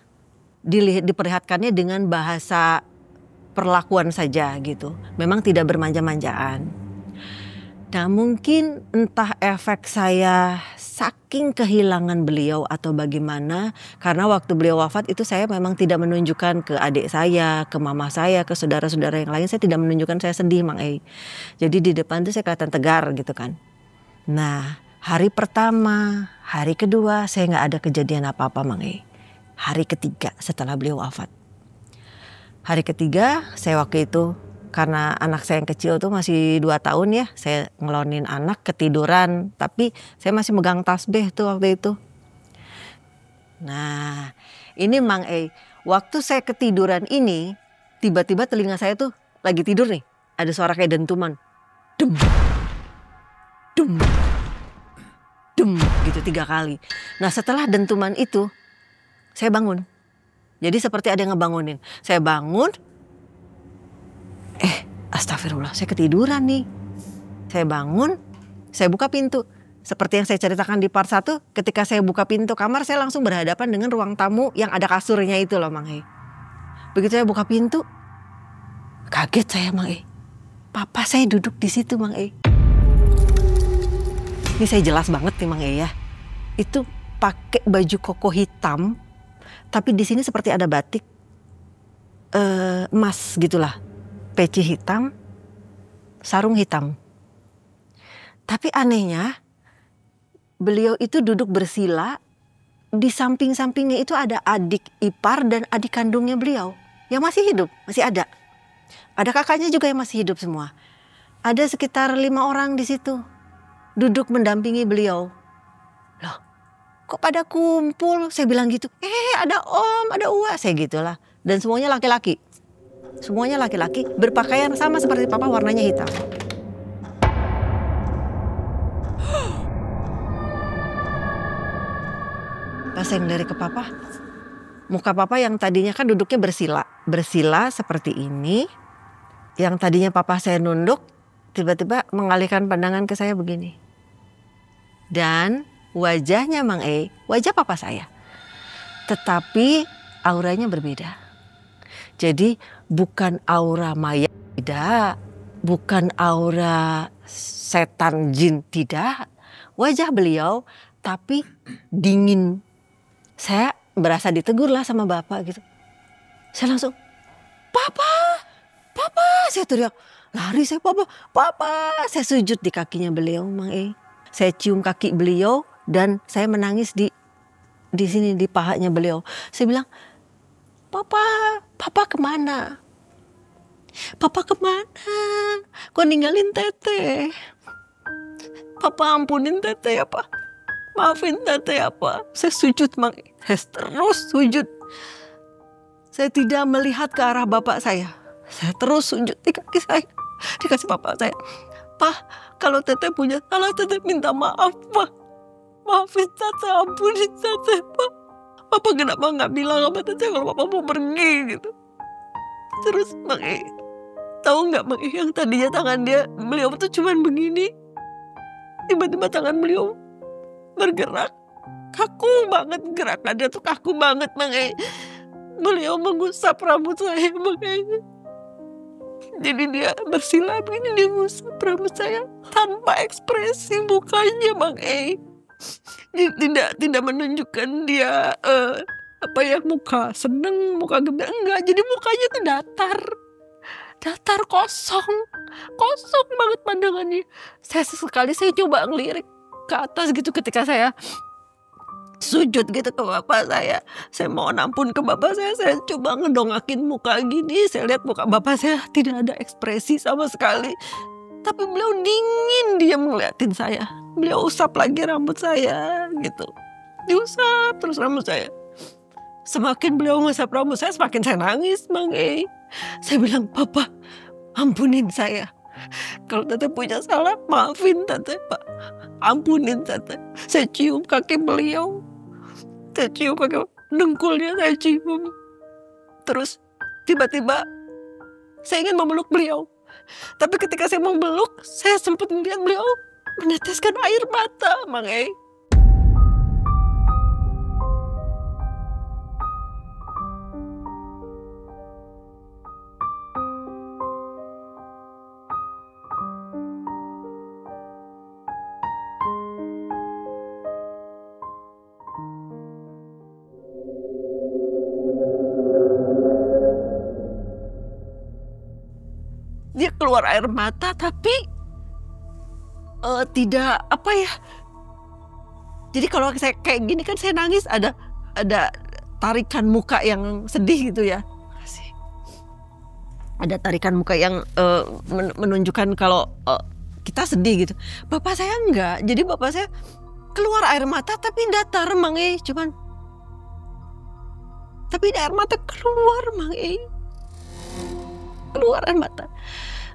diperlihatkannya dengan bahasa perlakuan saja gitu. Memang tidak bermanja-manjaan. Nah mungkin entah efek saya saking kehilangan beliau atau bagaimana. Karena waktu beliau wafat itu saya memang tidak menunjukkan ke adik saya, ke mama saya, ke saudara-saudara yang lain. Saya tidak menunjukkan saya sedih Mang Ei. Jadi di depan tuh saya kelihatan tegar gitu kan. Nah hari pertama, hari kedua saya gak ada kejadian apa-apa Mang Ei. Hari ketiga setelah beliau wafat. Hari ketiga saya waktu itu, karena anak saya yang kecil tuh masih 2 tahun ya, saya ngelonin anak ketiduran, tapi saya masih megang tasbih tuh waktu itu. Nah ini Mang Ei, waktu saya ketiduran ini, tiba-tiba telinga saya tuh lagi tidur nih, ada suara kayak dentuman. Dem, dem, dem gitu 3 kali. Nah setelah dentuman itu, saya bangun. Jadi seperti ada yang ngebangunin. Saya bangun, astagfirullah, saya ketiduran nih. Saya bangun, saya buka pintu. Seperti yang saya ceritakan di part 1, ketika saya buka pintu kamar, saya langsung berhadapan dengan ruang tamu yang ada kasurnya itu loh Mang Ei. Begitu saya buka pintu, kaget saya Mang Ei. Papa saya duduk di situ Mang Ei. Ini saya jelas banget nih Mang Ei ya. Itu pakai baju koko hitam, tapi di sini seperti ada batik emas gitulah. Peci hitam, sarung hitam. Tapi anehnya, beliau itu duduk bersila, di samping-sampingnya itu ada adik ipar dan adik kandungnya beliau. Yang masih hidup, masih ada. Ada kakaknya juga yang masih hidup semua. Ada sekitar 5 orang di situ, duduk mendampingi beliau. Loh, kok pada kumpul? Saya bilang gitu, ada om, ada uwa, saya gitulah. Dan semuanya laki-laki. Semuanya laki-laki, berpakaian sama seperti papa, warnanya hitam. Pas saya ngelirik ke papa, muka papa yang tadinya kan duduknya bersila seperti ini. Yang tadinya papa saya nunduk, tiba-tiba mengalihkan pandangan ke saya begini. Dan wajahnya Mang Ei, wajah papa saya. Tetapi auranya berbeda. Jadi bukan aura mayat tidak, bukan aura setan jin tidak. Wajah beliau tapi dingin. Saya berasa ditegur lah sama bapak gitu. Saya langsung, papa, saya teriak. Lari saya, papa. Saya sujud di kakinya beliau Mang Ei. Saya cium kaki beliau dan saya menangis di sini di pahanya beliau. Saya bilang, Papa kemana? Papa kemana? Kok ninggalin Teteh? Papa ampunin Teteh ya Pak. Maafin Teteh ya Pak. Saya sujud Mang Ei. Saya terus sujud. Saya tidak melihat ke arah bapak saya. Saya terus sujud di kaki saya. Dikasih bapak saya. Pak, kalau Teteh punya salah, Teteh minta maaf Pak. Maafin Teteh, ampunin Teteh Pak. Papa kenapa nggak bilang sama Teteh kalau Papa mau pergi gitu. Terus Mang Ei, tahu nggak Mang Ei, yang tadinya tangan beliau tuh cuman begini, tiba-tiba tangan beliau bergerak, kaku banget gerakannya tuh kaku banget Mang Ei. Beliau mengusap rambut saya Mang Ei. Jadi dia bersila begini, dia ngusap rambut saya tanpa ekspresi mukanya Mang Ei. Tidak menunjukkan dia muka seneng, muka gembira, enggak. Jadi mukanya tuh datar kosong banget pandangannya. Saya coba ngelirik ke atas gitu ketika saya sujud gitu ke bapak saya mohon ampun ke bapak saya coba ngedongakin muka gini, saya lihat muka bapak saya tidak ada ekspresi sama sekali. Tapi beliau dingin, dia ngeliatin saya. Beliau usap lagi rambut saya gitu. Diusap terus rambut saya. Semakin beliau ngusap rambut saya, semakin saya nangis Mang Ei. Saya bilang, Papa ampunin saya. Kalau Teteh punya salah, maafin Teteh Pak. Ampunin Teteh. Saya cium kaki beliau. Saya cium kaki dengkulnya, saya cium. Terus tiba-tiba saya ingin memeluk beliau. Tapi ketika saya mau meluk, saya sempat melihat beliau meneteskan air mata, Mang Ei. keluar air mata tapi tidak apa ya. Jadi kalau saya kayak gini kan saya nangis ada tarikan muka yang sedih gitu ya. Ada tarikan muka yang menunjukkan kalau kita sedih gitu. Bapak saya enggak. Jadi bapak saya keluar air mata tapi datar Mang Ei, cuman tapi air mata keluar Mang Ei. Keluar air mata.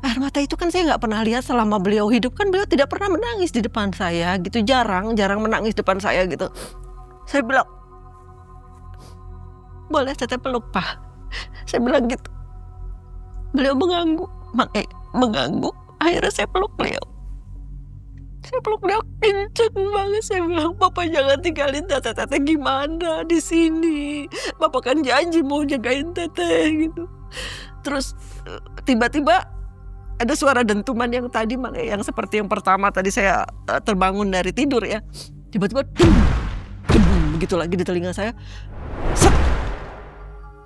Air mata itu kan saya nggak pernah lihat selama beliau hidup, kan beliau tidak pernah menangis di depan saya gitu, jarang menangis depan saya gitu. Saya bilang, boleh saya peluk Pak? Saya bilang gitu. Beliau mengangguk, mengangguk. Akhirnya saya peluk beliau. Saya peluk beliau kenceng banget. Saya bilang, Bapak jangan tinggalin teteh gimana di sini. Bapak kan janji mau jagain teteh gitu. Terus tiba-tiba ada suara dentuman yang tadi, yang seperti yang pertama tadi saya terbangun dari tidur ya. Tiba-tiba begitu lagi di telinga saya. Set,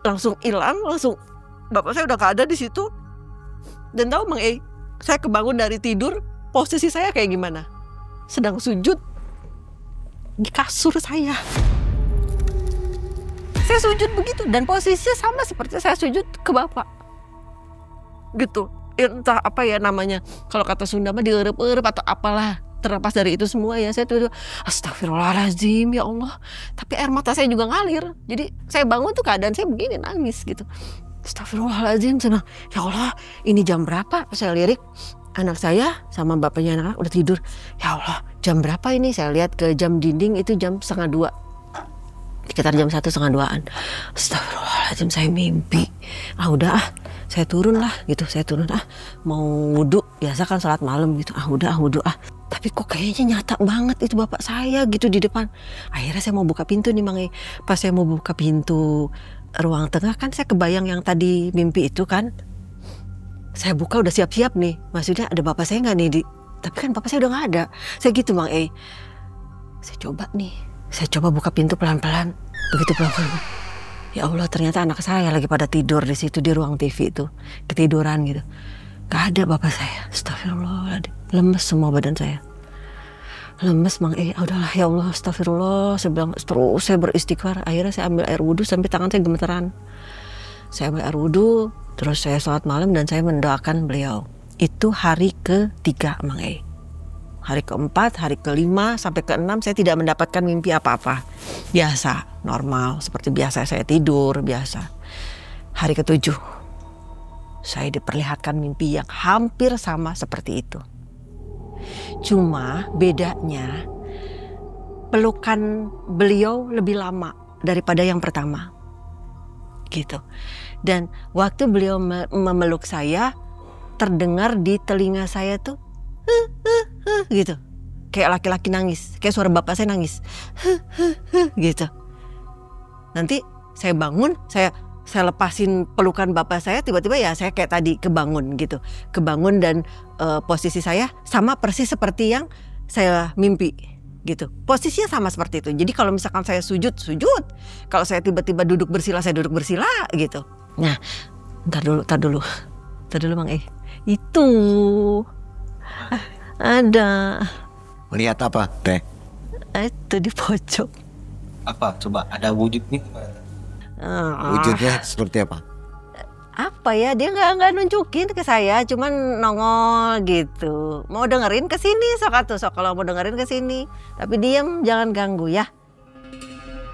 langsung hilang, langsung bapak saya udah gak ada di situ. Dan tahu Mang Ei, saya kebangun dari tidur, posisi saya kayak gimana? Sedang sujud di kasur saya. Saya sujud begitu dan posisinya sama seperti saya sujud ke bapak. Gitu. Entah apa ya namanya, kalau kata Sunda mah dieureub-eureub atau apalah, terlepas dari itu semua ya, saya tuh astagfirullahaladzim ya Allah, tapi air mata saya juga ngalir. Jadi saya bangun tuh keadaan saya begini, nangis gitu. Astagfirullahaladzim, saya bilang, ya Allah ini jam berapa? Saya lirik anak saya sama bapaknya anak udah tidur. Ya Allah jam berapa ini? Saya lihat ke jam dinding itu jam 1:30, sekitar jam 1:30-an. Astagfirullahaladzim, saya mimpi. Udah saya turun lah gitu, mau wudhu, biasa kan salat malam gitu, udah wudhu. Tapi kok kayaknya nyata banget itu bapak saya gitu di depan. Akhirnya saya mau buka pintu nih Mang Ei. Pas saya mau buka pintu ruang tengah kan saya kebayang yang tadi mimpi itu kan. Saya buka udah siap-siap nih, maksudnya ada bapak saya nggak nih tapi kan bapak saya udah nggak ada. Saya gitu Mang Ei. Saya coba buka pintu pelan-pelan, begitu pelan-pelan. Ya Allah ternyata anak saya lagi pada tidur di situ di ruang TV itu, ketiduran gitu. Gak ada bapak saya. Astagfirullahaladzim, lemes semua badan saya. Lemes Mang Ei, udahlah ya Allah astagfirullah. Saya bilang terus saya beristighfar. Akhirnya saya ambil air wudhu sampai tangan saya gemeteran. Saya ambil air wudhu, terus saya sholat malam dan saya mendoakan beliau. Itu hari ke-3 Mang Ei. Hari ke-4, hari ke-5, sampai ke-6 saya tidak mendapatkan mimpi apa-apa. Biasa, normal, seperti biasa saya tidur, biasa. Hari ke-7, saya diperlihatkan mimpi yang hampir sama seperti itu. Cuma bedanya, pelukan beliau lebih lama daripada yang pertama. Gitu. Dan waktu beliau memeluk saya, terdengar di telinga saya tuh, gitu, kayak laki-laki nangis, kayak suara bapak saya nangis, gitu. Nanti saya bangun, saya lepasin pelukan bapak saya, tiba-tiba ya saya kayak tadi kebangun gitu, dan posisi saya sama persis seperti yang saya mimpi gitu, posisinya sama seperti itu. Jadi kalau misalkan saya sujud, kalau saya tiba-tiba duduk bersila, saya duduk bersila gitu. Nah, ntar dulu Mang Ei, itu ada. Melihat apa, Teh? Itu di pojok. Apa? Coba ada wujudnya. Wujudnya seperti apa? Apa ya? Dia nggak nunjukin ke saya, cuman nongol gitu. Mau dengerin ke sini, sok kalau mau dengerin ke sini. Tapi diem, jangan ganggu ya.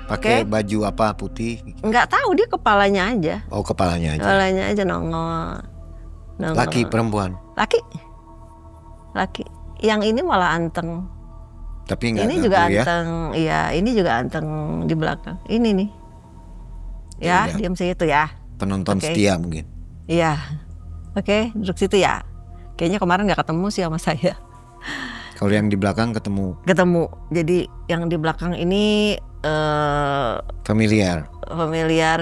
Pakai baju apa, putih? Nggak tahu, dia kepalanya aja. Oh, kepalanya aja. Kepalanya aja nongol. Laki, perempuan? Laki. Yang ini malah anteng. Tapi enggak. Ini juga anteng, iya. Ini juga anteng di belakang. Ini nih. Ya, diam situ ya. Penonton setia mungkin. Iya. Oke, duduk situ ya. Kayaknya kemarin nggak ketemu sih sama saya. Kalau yang di belakang ketemu. Jadi yang di belakang ini familiar.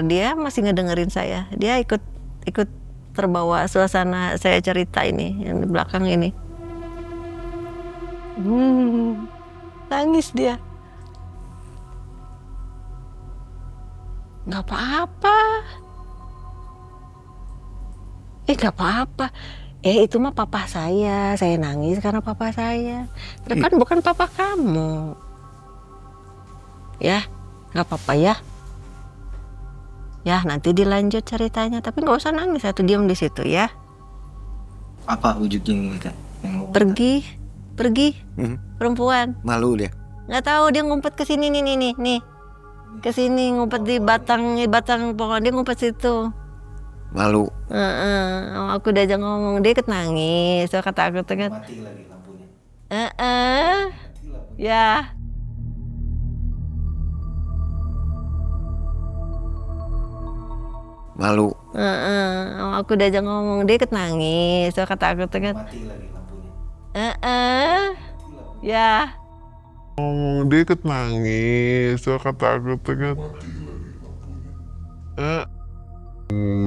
Dia masih ngedengerin saya. Dia ikut terbawa suasana saya cerita ini yang di belakang ini. Nangis dia. Nggak apa-apa. Nggak apa-apa. Itu mah papa saya nangis karena papa saya. Itu kan bukan papa kamu. Ya, nggak apa-apa ya. Ya, nanti dilanjut ceritanya, tapi nggak usah nangis atau diam di situ ya. Apa wujudnya kita? Pergi, perempuan. Malu dia. Nggak tahu, dia ngumpet ke sini nih. Ke sini ngumpet di batang pohon, dia ngumpet situ. Malu. Aku diajak ngomong, dia ikut nangis. So, kata aku tuh kan. Mati lagi lampunya. Ya. Malu. Aku diajak ngomong, dia ikut nangis. So, kata aku tuh kan. Mati lagi lampunya. Ya. Dia ikut nangis, so kata aku tuh kan.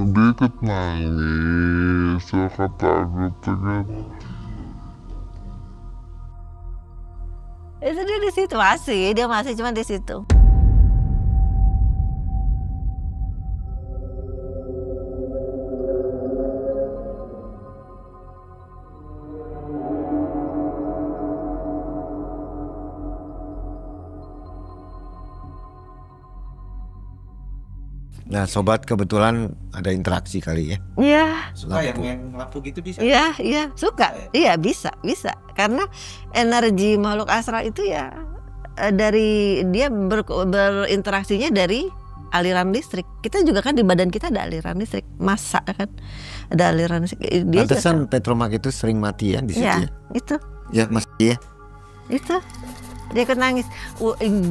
Dia ikut nangis, so kata aku tuh kan. Itu dia di situ dia masih cuma di situ. Nah sobat kebetulan ada interaksi kali ya. Iya. Suka ya main lampu gitu bisa? Iya suka. Iya bisa. Karena energi makhluk astral itu ya dari dia berinteraksinya dari aliran listrik. Kita juga kan di badan kita ada aliran listrik, massa kan, ada aliran listrik. Dia pantesan Petromak itu sering mati ya di situ. Ya, itu. Ya mas ya. Itu. Dia ikut nangis.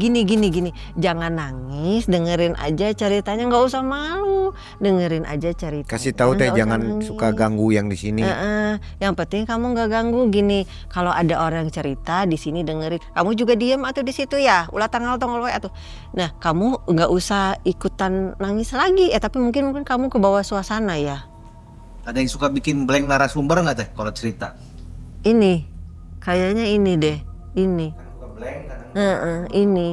Gini. Jangan nangis, dengerin aja ceritanya, nggak usah malu. Dengerin aja cerita. Kasih tahu teh jangan suka ganggu yang di sini. Yang penting kamu nggak ganggu. Gini, kalau ada orang cerita di sini dengerin. Kamu juga diam atau di situ ya. Ulah tanggal atau. Nah, kamu nggak usah ikutan nangis lagi. Tapi mungkin kamu ke bawah suasana ya. Ada yang suka bikin blank narasumber nggak teh kalau cerita? Ini, kayaknya ini deh. Ini. Ini.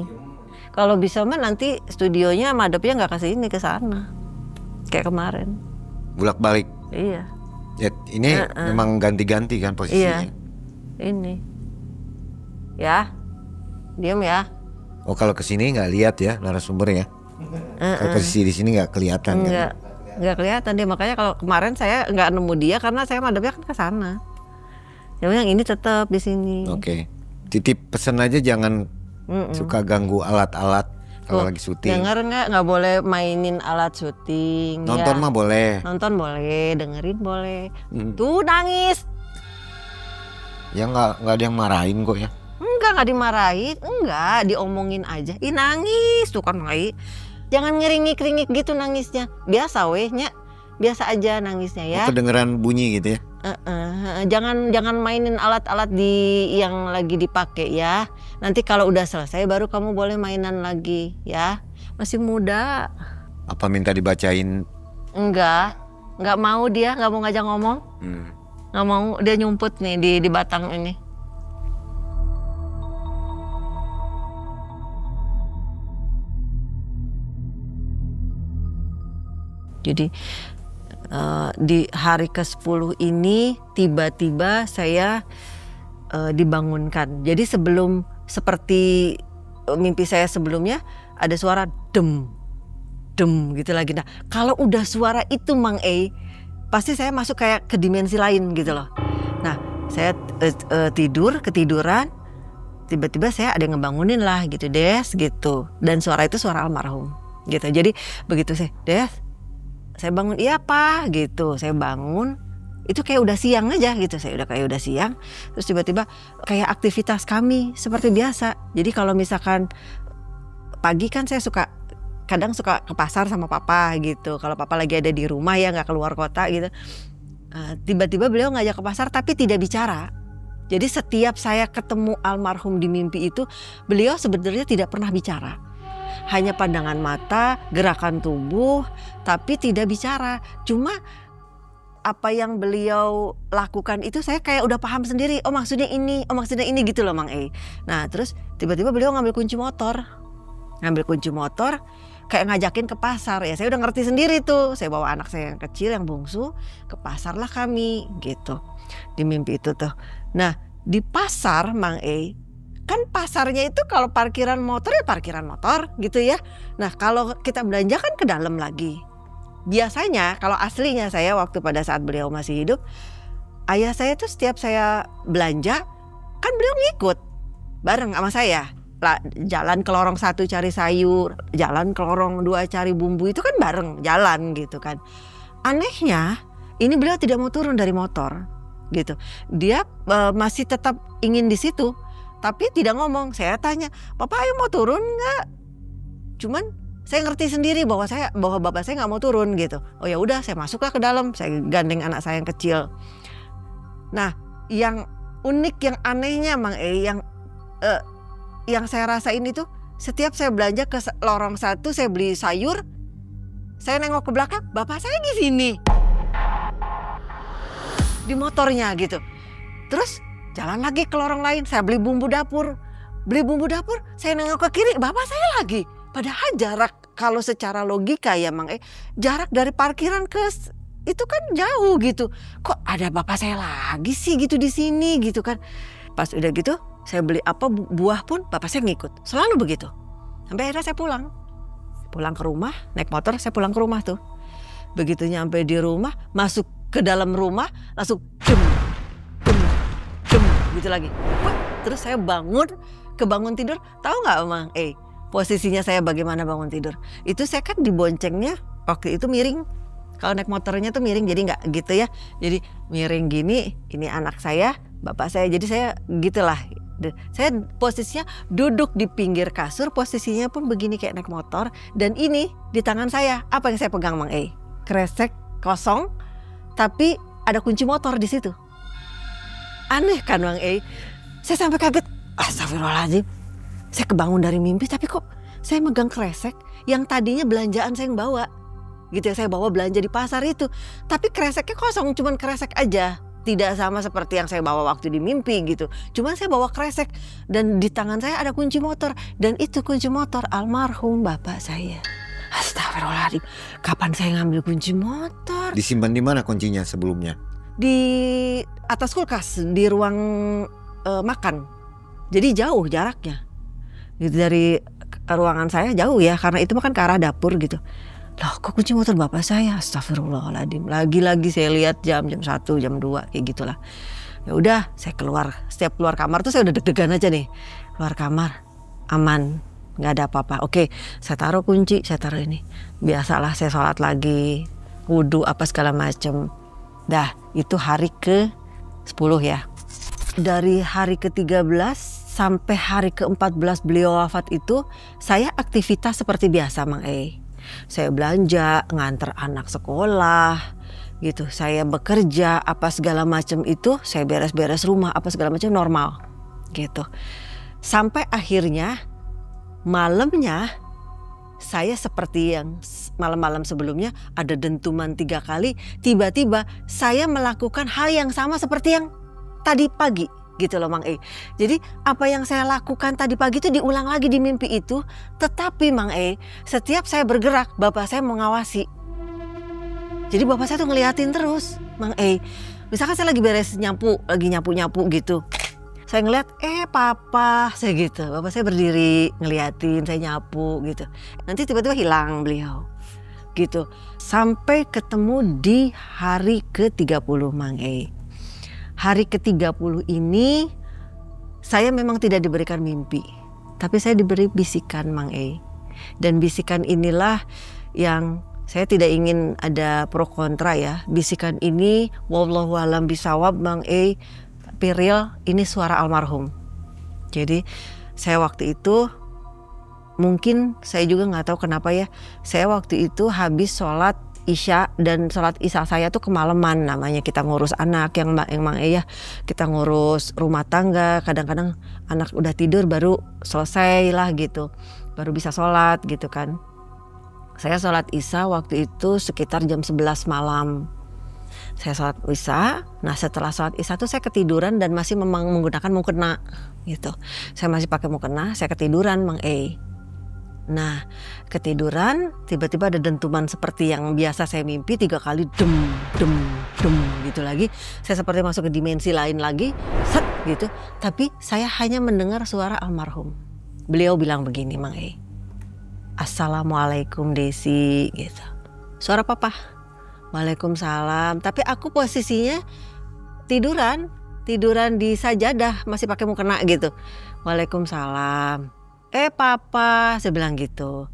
Kalau bisa mah nanti studionya madepnya nggak kasih ini ke sana. Kayak kemarin. Bolak-balik. Iya. Ya, ini memang ganti-ganti kan posisinya. Iya. Ini. Ya. Diam ya. Oh kalau kesini nggak lihat ya narasumber ya. Kalau posisi di sini nggak kelihatan kan? Nggak kelihatan dia, makanya kalau kemarin saya nggak nemu dia karena saya madepnya kan ke sana. Yang ini tetap di sini. Oke. Titip pesan aja jangan suka ganggu alat-alat kalau lagi syuting. Dengar nggak boleh mainin alat syuting. Nonton mah boleh. Nonton boleh, dengerin boleh. Tuh nangis. Ya nggak ada yang marahin kok ya. Enggak dimarahin, enggak, diomongin aja. Ih nangis tuh kan jangan ngeringik-ringik gitu nangisnya. Biasa wehnya, biasa aja nangisnya ya. Kedengeran bunyi gitu ya. Jangan mainin alat-alat yang lagi dipakai ya. Nanti kalau udah selesai baru kamu boleh mainan lagi ya. Masih muda. Apa minta dibacain? Enggak mau dia, nggak mau ngajak ngomong. Nggak mau, dia nyumput nih di batang ini. Jadi di hari ke-10 ini tiba-tiba saya dibangunkan. Jadi seperti mimpi saya sebelumnya ada suara dem gitu lagi. Nah kalau udah suara itu Mang pasti saya masuk kayak ke dimensi lain gitu loh. Nah saya ketiduran, tiba-tiba saya ada yang ngebangunin lah gitu, Des gitu. Dan suara itu suara almarhum gitu. Jadi begitu saya bangun, iya Pak gitu, saya bangun itu kayak udah siang aja gitu, saya udah siang, terus tiba-tiba kayak aktivitas kami seperti biasa. Jadi kalau misalkan pagi kan saya kadang suka ke pasar sama papa gitu, kalau papa lagi ada di rumah ya nggak keluar kota gitu. Tiba-tiba beliau ngajak ke pasar tapi tidak bicara. Jadi setiap saya ketemu almarhum di mimpi itu, beliau sebenarnya tidak pernah bicara. Hanya pandangan mata, gerakan tubuh, tapi tidak bicara. Cuma apa yang beliau lakukan itu saya kayak udah paham sendiri. Oh maksudnya ini gitu loh Mang Nah terus tiba-tiba beliau ngambil kunci motor. kayak ngajakin ke pasar. Ya saya udah ngerti sendiri tuh. Saya bawa anak saya yang kecil, yang bungsu, ke pasar lah kami gitu. Di mimpi itu tuh. Nah di pasar Mang E, kan pasarnya itu kalau parkiran motor ya parkiran motor gitu ya. Nah kalau kita belanja kan ke dalam lagi. Biasanya kalau aslinya saya waktu pada saat beliau masih hidup, ayah saya tuh setiap saya belanja kan beliau ngikut bareng sama saya. Jalan ke lorong 1 cari sayur, jalan ke lorong 2 cari bumbu, itu kan bareng jalan gitu kan. Anehnya ini beliau tidak mau turun dari motor gitu. Dia masih tetap ingin di situ. Tapi tidak ngomong. Saya tanya, "Papa ayo mau turun nggak?" Cuman saya ngerti sendiri bahwa bapak saya nggak mau turun gitu. Oh ya udah, saya masuklah ke dalam. Saya gandeng anak saya yang kecil. Nah, yang unik, yang anehnya Mang E, yang saya rasain itu setiap saya belanja ke lorong 1, saya beli sayur, saya nengok ke belakang, bapak saya di sini, di motornya gitu. Terus jalan lagi ke lorong lain, saya beli bumbu dapur. Saya nengok ke kiri, bapak saya lagi. Padahal jarak, kalau secara logika ya Mang E, jarak dari parkiran ke itu kan jauh gitu. Kok ada bapak saya lagi sih gitu di sini gitu kan. Pas udah gitu, saya beli apa buah pun bapak saya ngikut. Selalu begitu. Sampai akhirnya saya pulang ke rumah, naik motor, saya pulang ke rumah tuh. Begitu nyampe di rumah, masuk ke dalam rumah, langsung jem gitu lagi. Terus saya kebangun tidur. Tahu nggak Mang E, posisinya saya bagaimana bangun tidur? Itu saya kan diboncengnya waktu itu miring. Kalau naik motornya tuh miring, jadi nggak gitu ya. Jadi miring gini, ini anak saya, bapak saya. Jadi saya gitulah. Saya posisinya duduk di pinggir kasur, posisinya pun begini kayak naik motor. Dan ini di tangan saya, apa yang saya pegang Mang E? Kresek kosong, tapi ada kunci motor di situ. Aneh kan Mang E? Saya sampai kaget. Astagfirullahaladzim. Saya kebangun dari mimpi, tapi kok saya megang kresek yang tadinya belanjaan saya yang bawa. Gitu ya, saya bawa belanja di pasar itu. Tapi kreseknya kosong, cuman kresek aja. Tidak sama seperti yang saya bawa waktu di mimpi gitu. Cuman saya bawa kresek dan di tangan saya ada kunci motor. Dan itu kunci motor almarhum bapak saya. Astagfirullahaladzim. Kapan saya ngambil kunci motor? Disimpan di mana kuncinya sebelumnya? Di atas kulkas, di ruang makan. Jadi jauh jaraknya. Gitu, dari ruangan saya jauh ya, karena itu kan ke arah dapur gitu. Loh kok kunci motor bapak saya? Astagfirullahaladzim. Lagi-lagi saya lihat jam 1, jam 2 kayak gitulah. Ya udah, saya keluar. Setiap keluar kamar tuh saya udah deg-degan aja nih. Keluar kamar, aman, nggak ada apa-apa. Oke, saya taruh kunci, saya taruh ini. Biasalah saya sholat lagi, wudhu apa segala macem. Dah, itu hari ke-10 ya. Dari hari ke-13 sampai hari ke-14 beliau wafat itu, saya aktivitas seperti biasa Mang E. Saya belanja, nganter anak sekolah gitu. Saya bekerja apa segala macam itu, saya beres-beres rumah apa segala macam normal gitu. Sampai akhirnya malamnya saya seperti yang malam-malam sebelumnya ada dentuman 3 kali. Tiba-tiba saya melakukan hal yang sama seperti yang tadi pagi gitu loh Mang E. Jadi apa yang saya lakukan tadi pagi itu diulang lagi di mimpi itu. Tetapi Mang E, setiap saya bergerak bapak saya mengawasi. Jadi bapak saya tuh ngeliatin terus Mang E. Misalkan saya lagi beres nyapu, lagi nyapu-nyapu gitu. Saya ngeliat, papa, saya gitu. Bapak saya berdiri ngeliatin saya nyapu gitu. Nanti tiba-tiba hilang beliau gitu. Sampai ketemu di hari ke-30 Mang E. Hari ke-30 ini saya memang tidak diberikan mimpi, tapi saya diberi bisikan Mang E. Dan bisikan inilah yang saya tidak ingin ada pro kontra ya. Bisikan ini wallahu alam bisawab Mang E, tapi real ini suara almarhum. Jadi saya waktu itu mungkin saya juga nggak tahu kenapa ya. Saya waktu itu habis sholat Isya, dan sholat Isya saya tuh kemalaman, namanya kita ngurus anak yang Mang E ya, kita ngurus rumah tangga, kadang-kadang anak udah tidur baru selesai lah gitu, baru bisa sholat gitu kan. Saya sholat Isya waktu itu sekitar jam 11 malam. Saya sholat Isya, nah setelah sholat Isya tuh saya ketiduran dan masih memang menggunakan mukena gitu. Saya masih pakai mukena, saya ketiduran Mang E. Nah, ketiduran, tiba-tiba ada dentuman seperti yang biasa saya mimpi 3 kali, dem, dem, dem gitu lagi. Saya seperti masuk ke dimensi lain lagi, set gitu. Tapi saya hanya mendengar suara almarhum. Beliau bilang begini, Mang E, Assalamualaikum Desi gitu. Suara papa, Waalaikumsalam. Tapi aku posisinya tiduran di sajadah, masih pakai mukena gitu. Waalaikumsalam. Papa, saya bilang gitu.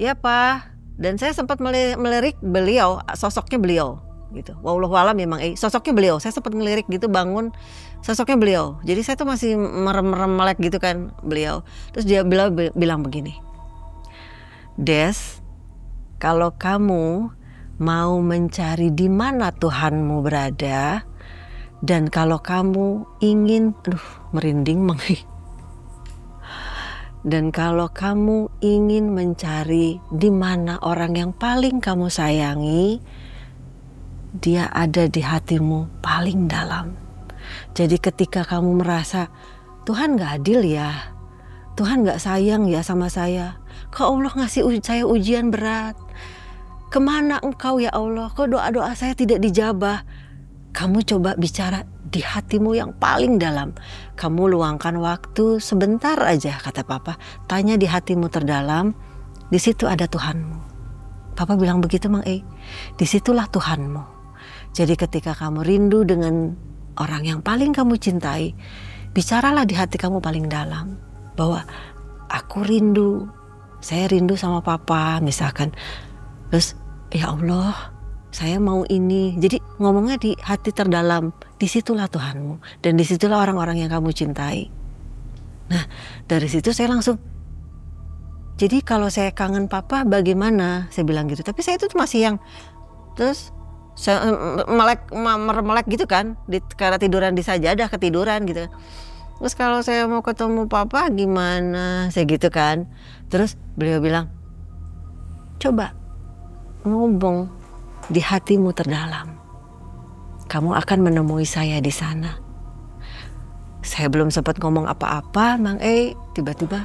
Ya Pak. Dan saya sempat melirik beliau, sosoknya beliau gitu. Wallahualam memang sosoknya beliau. Saya sempat ngelirik gitu, bangun sosoknya beliau. Jadi saya tuh masih merem-merem melek gitu kan beliau. Terus dia bilang begini. Des, kalau kamu mau mencari di mana Tuhanmu berada, dan kalau kamu ingin, merinding Mang. Dan kalau kamu ingin mencari di mana orang yang paling kamu sayangi, dia ada di hatimu paling dalam. Jadi ketika kamu merasa Tuhan gak adil ya, Tuhan gak sayang ya sama saya, kok Allah ngasih saya ujian berat, kemana engkau ya Allah, kok doa-doa saya tidak dijabah. Kamu coba bicara di hatimu yang paling dalam. Kamu luangkan waktu sebentar aja, kata Papa. Tanya di hatimu terdalam, di situ ada Tuhanmu. Papa bilang begitu, Mang E. Disitulah Tuhanmu. Jadi ketika kamu rindu dengan orang yang paling kamu cintai, bicaralah di hati kamu paling dalam. Bahwa aku rindu, saya rindu sama Papa misalkan. Terus, ya Allah, saya mau ini. Jadi ngomongnya di hati terdalam. Disitulah Tuhanmu. Dan disitulah orang-orang yang kamu cintai. Nah dari situ saya langsung. Jadi kalau saya kangen Papa bagaimana? Saya bilang gitu. Tapi saya itu masih yang. Terus saya melek gitu kan. Karena tiduran di sajadah, ketiduran gitu. Terus kalau saya mau ketemu Papa gimana? Saya gitu kan. Terus beliau bilang. Coba ngomong di hatimu terdalam, kamu akan menemui saya di sana. Saya belum sempat ngomong apa-apa, Mang E, tiba-tiba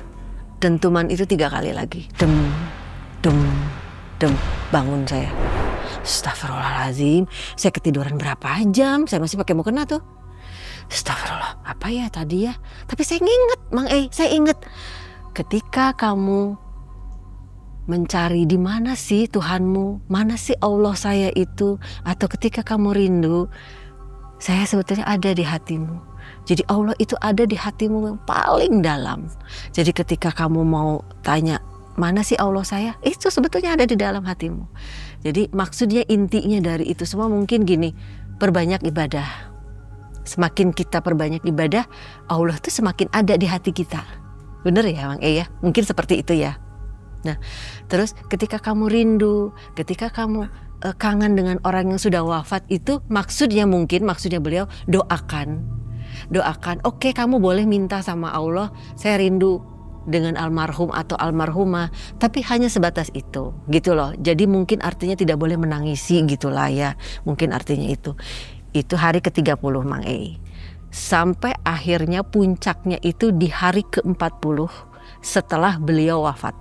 dentuman itu 3 kali lagi, dem, dem, dem, bangun saya. Astagfirullahaladzim, saya ketiduran berapa jam? Saya masih pakai mukena tuh. Astagfirullah, apa ya tadi ya? Tapi saya inget, Mang E, saya inget. Ketika kamu mencari di mana sih Tuhanmu, mana sih Allah saya itu, atau ketika kamu rindu, saya sebetulnya ada di hatimu. Jadi Allah itu ada di hatimu yang paling dalam. Jadi ketika kamu mau tanya mana sih Allah saya, itu sebetulnya ada di dalam hatimu. Jadi maksudnya intinya dari itu semua mungkin gini, perbanyak ibadah. Semakin kita perbanyak ibadah, Allah tuh semakin ada di hati kita. Bener ya Mang E ya? Mungkin seperti itu ya. Nah, terus ketika kamu rindu, ketika kamu kangen dengan orang yang sudah wafat itu, maksudnya beliau doakan. Oke, kamu boleh minta sama Allah, saya rindu dengan almarhum atau almarhumah, tapi hanya sebatas itu, gitu loh. Jadi mungkin artinya tidak boleh menangisi gitulah ya. Mungkin artinya itu. Itu hari ke-30 Mang E. Sampai akhirnya puncaknya itu di hari ke-40 setelah beliau wafat.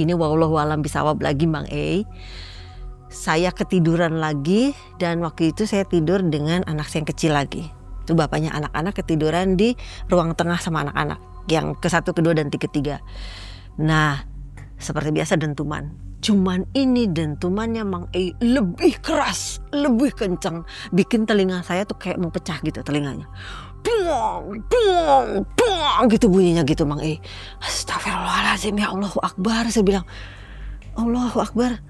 Ini wallahualam bisawab lagi Bang E. Saya ketiduran lagi dan waktu itu saya tidur dengan anak saya yang kecil lagi. Itu bapaknya anak-anak ketiduran di ruang tengah sama anak-anak. Yang ke-1, ke-2, dan ke-3. Nah seperti biasa dentuman. Cuman ini dentumannya Mang E lebih keras, lebih kencang. Bikin telinga saya tuh kayak mau pecah gitu telinganya. Buang, buang, buang gitu bunyinya gitu Mang E. Astagfirullahaladzim, ya Allahu Akbar. Saya bilang Allahu Akbar.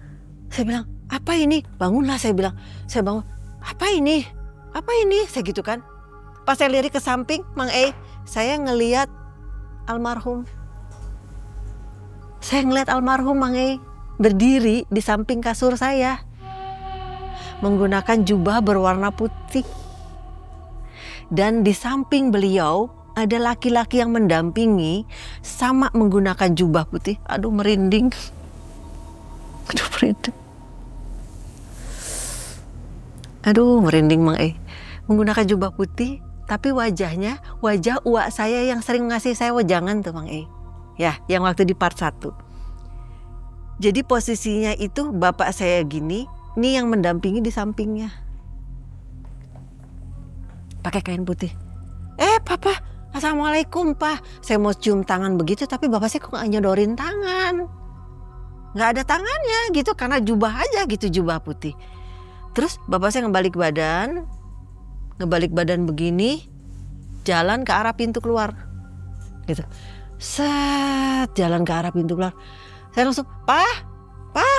Saya bilang apa ini? Bangunlah saya bilang. Saya bangun. Apa ini? Apa ini? Saya gitu kan. Pas saya lirik ke samping Mang E, saya ngelihat almarhum. Saya ngelihat almarhum Mang E berdiri di samping kasur saya. Menggunakan jubah berwarna putih. Dan di samping beliau ada laki-laki yang mendampingi sama menggunakan jubah putih. Aduh merinding. Aduh merinding. Aduh, merinding Mang E. Menggunakan jubah putih, tapi wajahnya wajah uak saya yang sering ngasih saya wejangan tuh Mang E. Ya, yang waktu di part 1. Jadi posisinya itu bapak saya gini, ini yang mendampingi di sampingnya. Pakai kain putih. Papa, assalamualaikum Pak. Saya mau cium tangan begitu, tapi bapak saya kok nggak nyodorin tangan. Nggak ada tangannya gitu, karena jubah aja gitu, jubah putih. Terus bapak saya ngebalik badan begini, jalan ke arah pintu keluar. Gitu. Set, jalan ke arah pintu keluar. Saya langsung, Pak,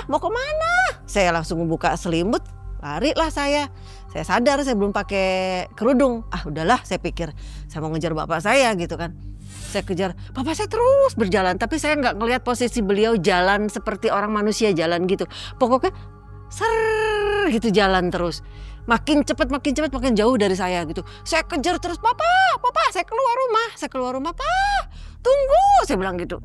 mau kemana? Saya langsung membuka selimut, lari lah saya. Saya sadar saya belum pakai kerudung. Udahlah, saya pikir saya mau ngejar bapak saya gitu kan. Saya kejar, bapak saya terus berjalan. Tapi saya nggak ngelihat posisi beliau jalan seperti orang manusia jalan gitu. Pokoknya gitu jalan terus. Makin cepat, makin jauh dari saya gitu. Saya kejar terus, Papa, saya keluar rumah, Pak, tunggu, saya bilang gitu.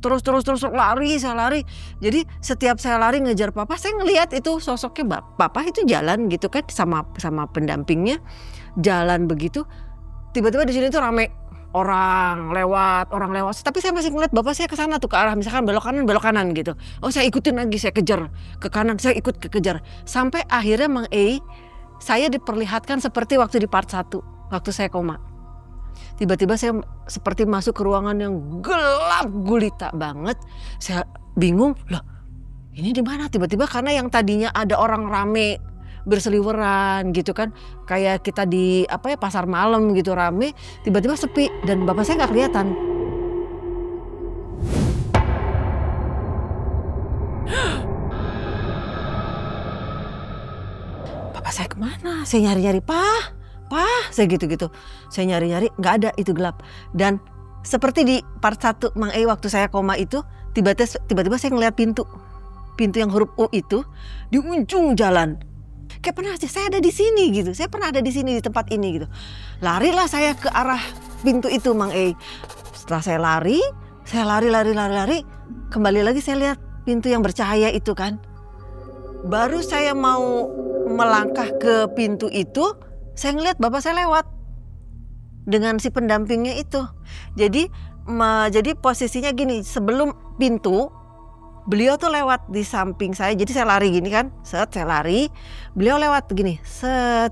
Terus lari, saya lari. Jadi setiap saya lari ngejar Papa, saya ngelihat itu sosoknya Papa itu jalan gitu kan sama pendampingnya, jalan begitu. Tiba-tiba di sini tuh rame. Orang lewat. Tapi saya masih ngeliat bapak saya ke sana tuh, ke arah misalkan belok kanan gitu. Saya ikutin lagi, saya kejar ke kanan, saya ikut kejar. Sampai akhirnya Mang E, saya diperlihatkan seperti waktu di part 1, waktu saya koma. Tiba-tiba saya seperti masuk ke ruangan yang gelap gulita banget. Saya bingung, loh ini di mana? Tiba-tiba karena yang tadinya ada orang rame berseliweran gitu kan, kayak kita di pasar malam gitu rame, tiba-tiba sepi dan bapak saya nggak kelihatan. Bapak saya kemana? Saya nyari-nyari, Pak, saya gitu-gitu. Saya nyari-nyari, nggak ada, itu gelap. Dan seperti di part 1 Mang E waktu saya koma itu, tiba-tiba saya ngeliat pintu yang huruf U itu di ujung jalan. Kayak pernah sih saya ada di sini gitu. Saya pernah ada di sini di tempat ini gitu. Larilah saya ke arah pintu itu Mang E. Setelah saya lari, kembali lagi saya lihat pintu yang bercahaya itu kan. Baru saya mau melangkah ke pintu itu, saya ngeliat bapak saya lewat dengan si pendampingnya itu. Jadi posisinya gini, sebelum pintu beliau tuh lewat di samping saya, jadi saya lari gini kan, saya lari, beliau lewat begini,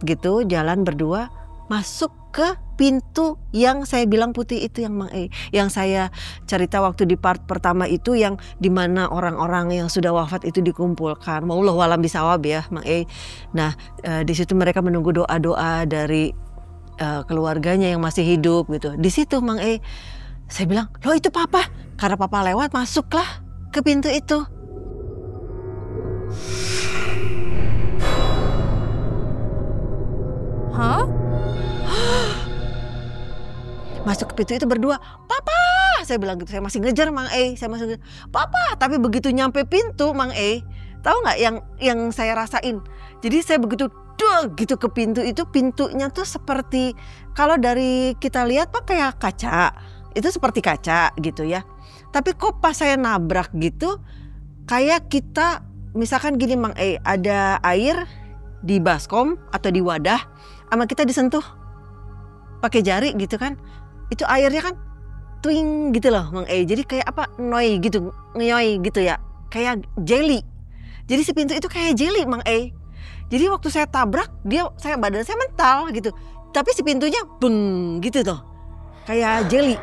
gitu, jalan berdua, masuk ke pintu yang saya bilang putih itu yang Mang E, yang saya cerita waktu di part pertama itu, yang dimana orang-orang yang sudah wafat itu dikumpulkan, wallahu alam bisawab ya Mang E. Nah di situ mereka menunggu doa-doa dari keluarganya yang masih hidup gitu. Di situ Mang E, saya bilang, loh itu Papa, karena Papa lewat, masuklah ke pintu itu. Hah? Masuk ke pintu itu berdua, Papa, saya bilang gitu. Saya masih ngejar Mang E, saya masih ngejar, Papa. Tapi begitu nyampe pintu Mang E, tahu nggak yang saya rasain? Jadi saya begitu gitu ke pintu itu, pintunya tuh seperti kalau dari kita lihat Pak kayak kaca, itu seperti kaca gitu ya. Tapi kok pas saya nabrak gitu, kayak kita misalkan gini Mang E, ada air di baskom atau di wadah, sama kita disentuh pakai jari gitu kan, itu airnya kan twing gitu loh Mang E. Jadi kayak noi gitu, ngeyoy gitu ya, kayak jelly. Jadi si pintu itu kayak jelly Mang E. Jadi waktu saya tabrak badan saya mental gitu, tapi si pintunya beng gitu tuh, kayak jelly.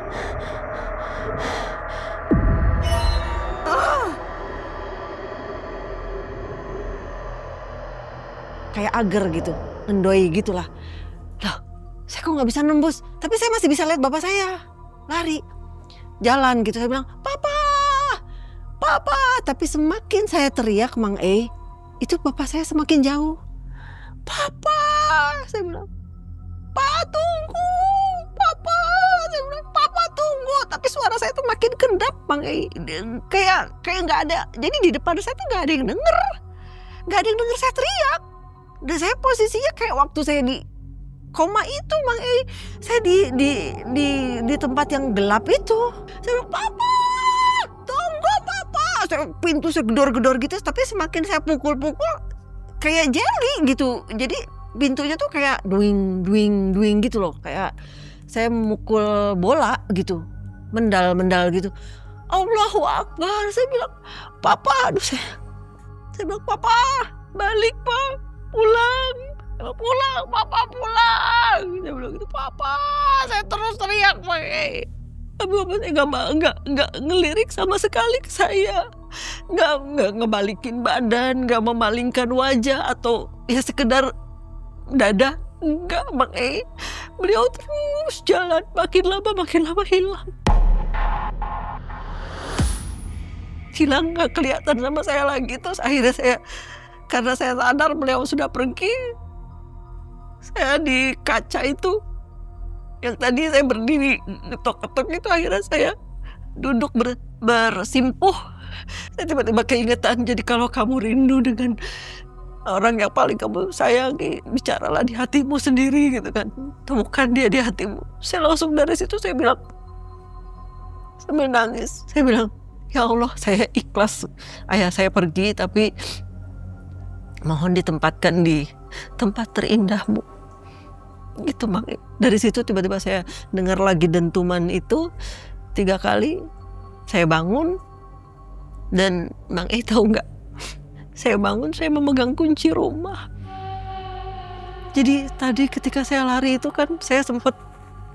Kayak agar gitu, ngendoi gitulah. Loh, saya kok nggak bisa nembus? Tapi saya masih bisa lihat bapak saya lari, jalan gitu. Saya bilang, Papa. Tapi semakin saya teriak Mang E, itu bapak saya semakin jauh. Papa, saya bilang, Pak tunggu, Papa. Saya bilang, Papa tunggu. Tapi suara saya tuh makin kendap Mang E, kayak nggak ada. Jadi di depan saya tuh nggak ada yang denger, saya teriak. Dan saya posisinya kayak waktu saya di koma itu Mang E, saya di tempat yang gelap itu. Saya bilang, Papa, tunggu Papa. Pintu saya gedor-gedor gitu, tapi semakin saya pukul-pukul, kayak jelly gitu. Jadi pintunya tuh kayak duing gitu loh. Kayak saya memukul bola gitu, mendal gitu. Allahu Akbar. Saya bilang, Papa, saya bilang, Papa, balik Pak, pulang, Papa pulang. Saya bilang gitu, Papa, saya terus teriak Pak. Bapak saya nggak ngelirik sama sekali ke saya, nggak ngebalikin badan, nggak memalingkan wajah atau ya sekedar dada, enggak Bang Beliau terus jalan, makin lama hilang, nggak kelihatan sama saya lagi. Terus akhirnya karena saya sadar beliau sudah pergi, saya di kaca itu yang tadi saya berdiri ketok-ketok itu, akhirnya saya duduk bersimpuh. Saya tiba-tiba keingetan, jadi kalau kamu rindu dengan orang yang paling kamu sayangi, bicaralah di hatimu sendiri gitu kan, temukan dia di hatimu. Saya langsung dari situ saya bilang, sambil nangis, saya bilang, ya Allah, saya ikhlas ayah saya pergi, tapi mohon ditempatkan di tempat terindahmu. Gitu Bang. Dari situ tiba-tiba saya dengar lagi dentuman itu 3 kali. Saya bangun dan Bang tahu nggak? Saya bangun, saya memegang kunci rumah. Jadi tadi ketika saya lari itu kan saya sempat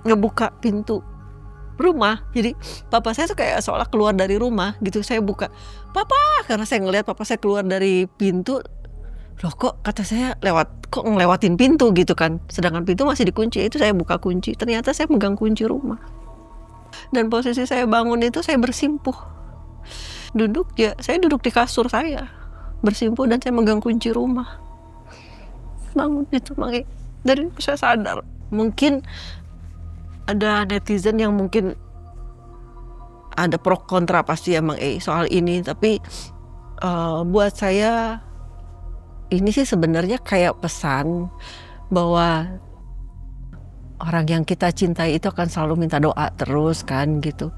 ngebuka pintu rumah. Jadi papa saya tuh kayak seolah keluar dari rumah gitu. Saya buka, Papa, karena saya ngelihat papa saya keluar dari pintu. Loh kok kata saya kok ngelewatin pintu gitu kan. Sedangkan pintu masih dikunci. Itu saya buka kunci. Ternyata saya megang kunci rumah. Dan posisi saya bangun itu saya bersimpuh. Saya duduk di kasur saya. Bersimpuh dan saya megang kunci rumah. Bangun itu makanya dari itu saya sadar. Mungkin ada netizen yang mungkin ada pro kontra pasti ya Mang soal ini, tapi buat saya ini sih sebenarnya kayak pesan bahwa orang yang kita cintai itu akan selalu minta doa terus kan gitu.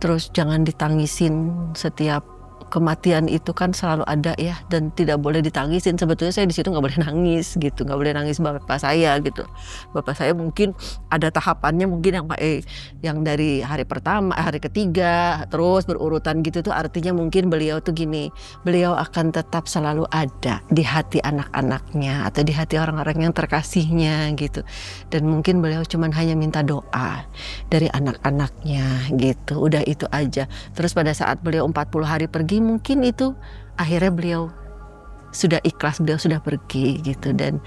Terus jangan ditangisin, setiap kematian itu kan selalu ada ya, dan tidak boleh ditangisin. Sebetulnya saya di situ nggak boleh nangis gitu, nggak boleh nangis bapak saya gitu. Bapak saya mungkin ada tahapannya, mungkin yang dari hari pertama, hari ketiga terus berurutan gitu tuh, artinya mungkin beliau tuh gini, beliau akan tetap selalu ada di hati anak-anaknya atau di hati orang-orang yang terkasihnya gitu. Dan mungkin beliau cuman hanya minta doa dari anak-anaknya gitu, udah itu aja. Terus pada saat beliau 40 hari pergi, mungkin itu akhirnya beliau sudah ikhlas, beliau sudah pergi gitu. Dan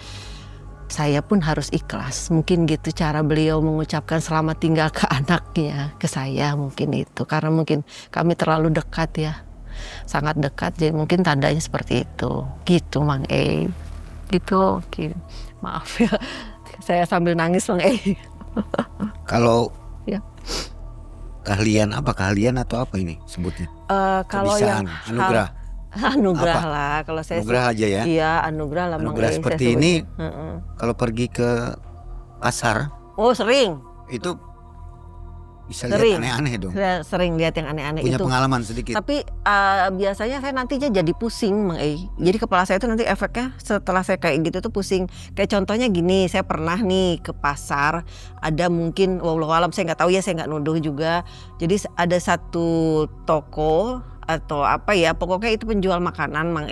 saya pun harus ikhlas, mungkin gitu cara beliau mengucapkan selamat tinggal ke anaknya, ke saya mungkin itu. Karena mungkin kami terlalu dekat ya, sangat dekat, jadi mungkin tandanya seperti itu gitu Mang gitu. Oke. Maaf ya, saya sambil nangis Mang Kalau ya. Keahlian atau apa ini sebutnya? Kalau yang anugerah apa? lah. Kalau saya anugerah aja ya. Iya, anugerah lah. Anugerah seperti ini. Kalau pergi ke pasar. Oh sering. Itu bisa lihat aneh-aneh dong. Saya sering lihat yang aneh-aneh itu. Punya pengalaman sedikit. Tapi biasanya saya nantinya jadi pusing Mang Jadi kepala saya itu nanti efeknya setelah saya kayak gitu tuh pusing. Kayak contohnya gini, saya pernah nih ke pasar, ada mungkin wallahualam saya nggak tahu ya, saya nggak nuduh juga. Jadi ada satu toko atau apa ya, pokoknya itu penjual makanan Mang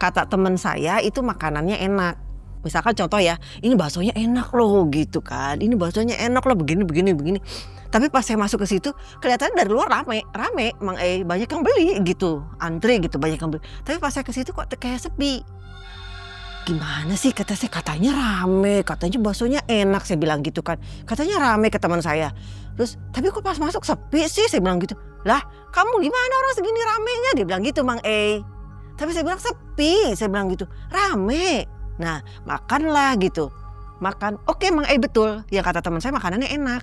Kata teman saya itu makanannya enak. Misalkan contoh ya, ini baksonya enak loh gitu kan. Ini baksonya enak loh begini. Tapi pas saya masuk ke situ, kelihatannya dari luar rame Mang banyak yang beli gitu, antri gitu, banyak yang beli. Tapi pas saya ke situ kok kayak sepi. Gimana sih kata saya, katanya rame, katanya baksonya enak, saya bilang gitu kan. Katanya rame ke teman saya. Terus tapi kok pas masuk sepi sih, saya bilang gitu. Lah kamu gimana orang segini ramenya, dia bilang gitu Mang Tapi saya bilang sepi, saya bilang gitu, rame. Nah makanlah gitu, makan. Oke Mang betul, yang kata teman saya makanannya enak.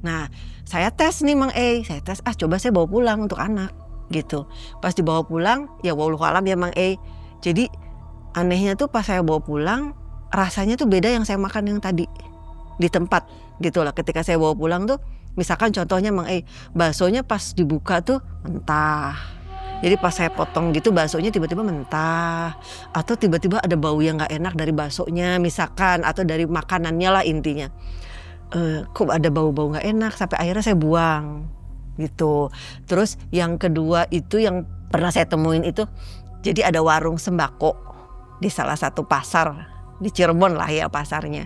Nah saya tes nih Mang saya tes, coba saya bawa pulang untuk anak gitu. Pas dibawa pulang ya wallahualam ya Mang jadi anehnya tuh pas saya bawa pulang rasanya tuh beda yang saya makan yang tadi di tempat gitu lah. Ketika saya bawa pulang tuh misalkan contohnya Mang baksonya pas dibuka tuh mentah Jadi pas saya potong gitu baksonya tiba-tiba mentah, atau tiba-tiba ada bau yang nggak enak dari baksonya misalkan, atau dari makanannya lah intinya. Kok ada bau-bau nggak enak, sampai akhirnya saya buang gitu. Terus yang kedua itu yang pernah saya temuin itu, jadi ada warung sembako di salah satu pasar di Cirebon lah ya pasarnya.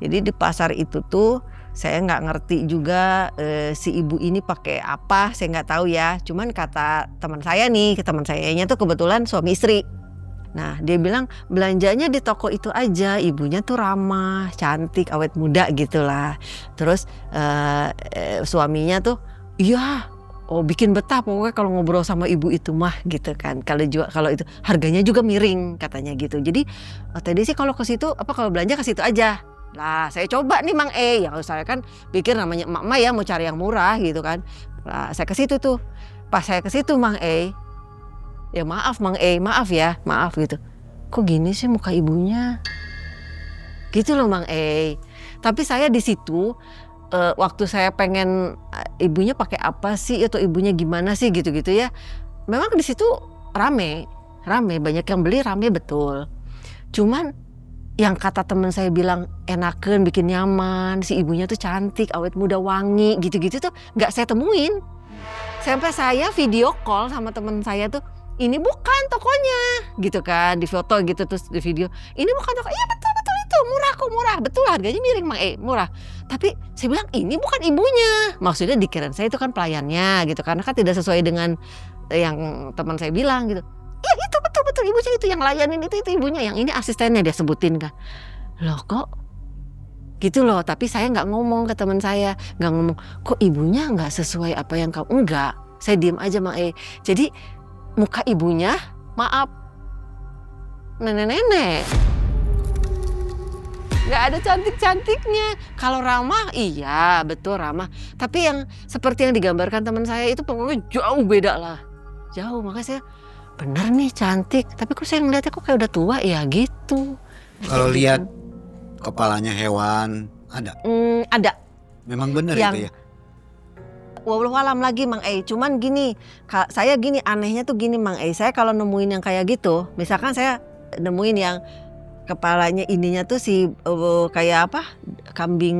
Jadi di pasar itu tuh saya nggak ngerti juga si ibu ini pakai apa, saya nggak tahu ya. Cuman kata teman saya nih, teman sayanya tuh kebetulan suami istri. Nah dia bilang belanjanya di toko itu aja, ibunya tuh ramah, cantik, awet muda gitulah. Terus suaminya tuh, iya, oh bikin betah pokoknya kalau ngobrol sama ibu itu mah gitu kan. Kalau itu harganya juga miring katanya gitu. Jadi tadi sih kalau ke situ kalau belanja ke situ aja. Lah saya coba nih Mang ya saya kan pikir namanya emak-emak ya mau cari yang murah gitu kan. Lah saya ke situ tuh. Pas saya ke situ Mang ya maaf Mang maaf ya, maaf gitu. Kok gini sih muka ibunya? Gitu loh Mang Tapi saya di situ waktu saya pengen ibunya pakai apa sih atau ibunya gimana sih gitu-gitu ya. Memang di situ rame banyak yang beli, rame betul. Cuman yang kata teman saya bilang enakan, bikin nyaman, si ibunya tuh cantik, awet muda, wangi, gitu-gitu tuh nggak saya temuin. Sampai saya video call sama teman saya tuh, ini bukan tokonya, gitu kan, di foto gitu terus di video, ini bukan toko, iya betul itu murah kok, murah, betul harganya miring Mang murah. Tapi saya bilang ini bukan ibunya, maksudnya dikirain saya itu kan pelayannya gitu, karena kan tidak sesuai dengan yang teman saya bilang gitu. Iya itu betul ibunya itu yang layanin itu ibunya, yang ini asistennya dia sebutin kan. Loh kok gitu loh, tapi saya nggak ngomong ke teman saya, nggak ngomong kok ibunya nggak sesuai apa yang kamu, enggak, saya diem aja Mang Jadi muka ibunya maaf nenek-nenek, nggak ada cantik-cantiknya. Kalau ramah iya betul ramah, tapi yang seperti yang digambarkan teman saya itu pokoknya jauh beda lah, jauh. Makanya saya bener nih cantik, tapi kok saya ngeliatnya kok kayak udah tua ya gitu. Kalau lihat kepalanya hewan ada? Ada. Memang bener yang, itu ya? Wallahualam lagi Mang cuman gini, saya gini anehnya tuh gini Mang saya kalau nemuin yang kayak gitu, misalkan saya nemuin yang kepalanya ininya tuh si kayak apa, kambing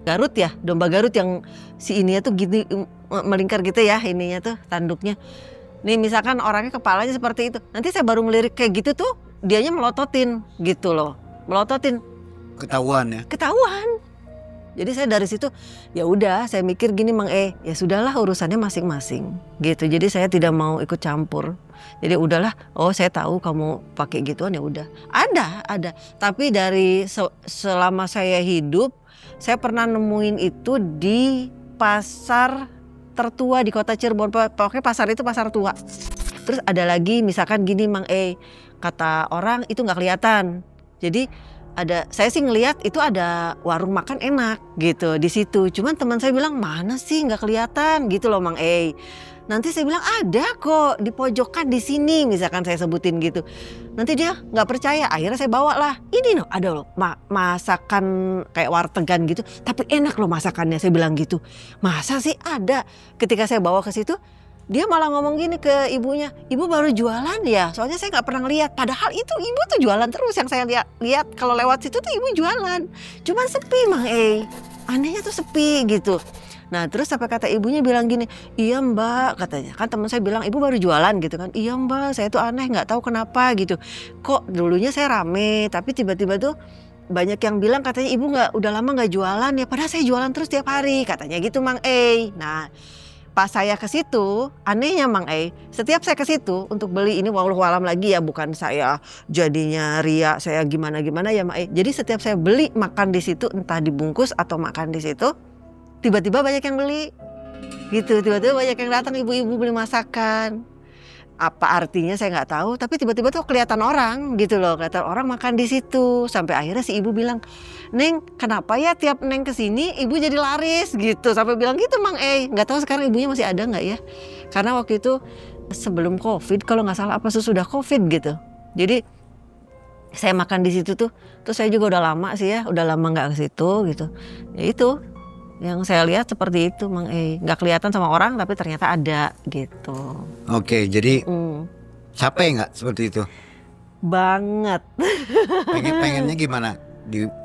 Garut ya, domba Garut yang si ininya tuh gini melingkar gitu ya ininya tuh tanduknya. Nih misalkan orangnya kepalanya seperti itu, nanti saya baru melirik kayak gitu tuh dianya melototin gitu loh, melototin. Ketahuan ya? Ketahuan. Jadi saya dari situ ya udah saya mikir gini Mang ya sudahlah urusannya masing-masing gitu. Jadi saya tidak mau ikut campur. Jadi udahlah, oh saya tahu kamu pakai gituan ya udah. Ada. Tapi dari selama saya hidup, saya pernah nemuin itu di pasar tertua di kota Cirebon, pokoknya pasar itu pasar tua. Terus ada lagi misalkan gini Mang kata orang itu nggak kelihatan. Jadi saya sih ngelihat itu ada warung makan enak gitu di situ. Cuman teman saya bilang mana sih nggak kelihatan gitu loh Mang Nanti saya bilang ada kok di pojokan di sini misalkan saya sebutin gitu. Nanti dia nggak percaya, akhirnya saya bawa lah. Ini loh ada loh masakan kayak wartegan gitu, tapi enak loh masakannya, saya bilang gitu. Masa sih ada? Ketika saya bawa ke situ, dia malah ngomong gini ke ibunya, ibu baru jualan ya? Soalnya saya nggak pernah lihat. Padahal itu ibu tuh jualan terus, yang saya lihat kalau lewat situ tuh ibu jualan. Cuman sepi Mang anehnya tuh sepi gitu. Nah terus sampai kata ibunya bilang gini, iya Mbak katanya, kan teman saya bilang ibu baru jualan gitu kan. Iya Mbak, saya tuh aneh nggak tahu kenapa gitu. Kok dulunya saya rame, tapi tiba-tiba tuh banyak yang bilang katanya ibu udah lama nggak jualan ya. Padahal saya jualan terus tiap hari katanya gitu Mang Nah pas saya ke situ, anehnya Mang setiap saya ke situ untuk beli ini wallahualam lagi ya, bukan saya jadinya ria saya gimana-gimana ya Mang Jadi setiap saya beli makan di situ, entah dibungkus atau makan di situ, tiba-tiba banyak yang beli gitu, tiba-tiba banyak yang datang ibu-ibu beli masakan. Apa artinya saya nggak tahu, tapi tiba-tiba tuh kelihatan orang gitu loh, kelihatan orang makan di situ. Sampai akhirnya si ibu bilang, Neng kenapa ya tiap Neng kesini ibu jadi laris gitu, sampai bilang gitu Mang nggak tahu sekarang ibunya masih ada nggak ya, karena waktu itu sebelum COVID kalau nggak salah apa sesudah COVID gitu. Jadi saya makan di situ tuh, terus saya juga udah lama sih ya, udah lama nggak ke situ gitu. Ya itu Yang saya lihat seperti itu, Mang nggak kelihatan sama orang tapi ternyata ada gitu. Oke, jadi capek nggak seperti itu? Banget. Pengennya gimana?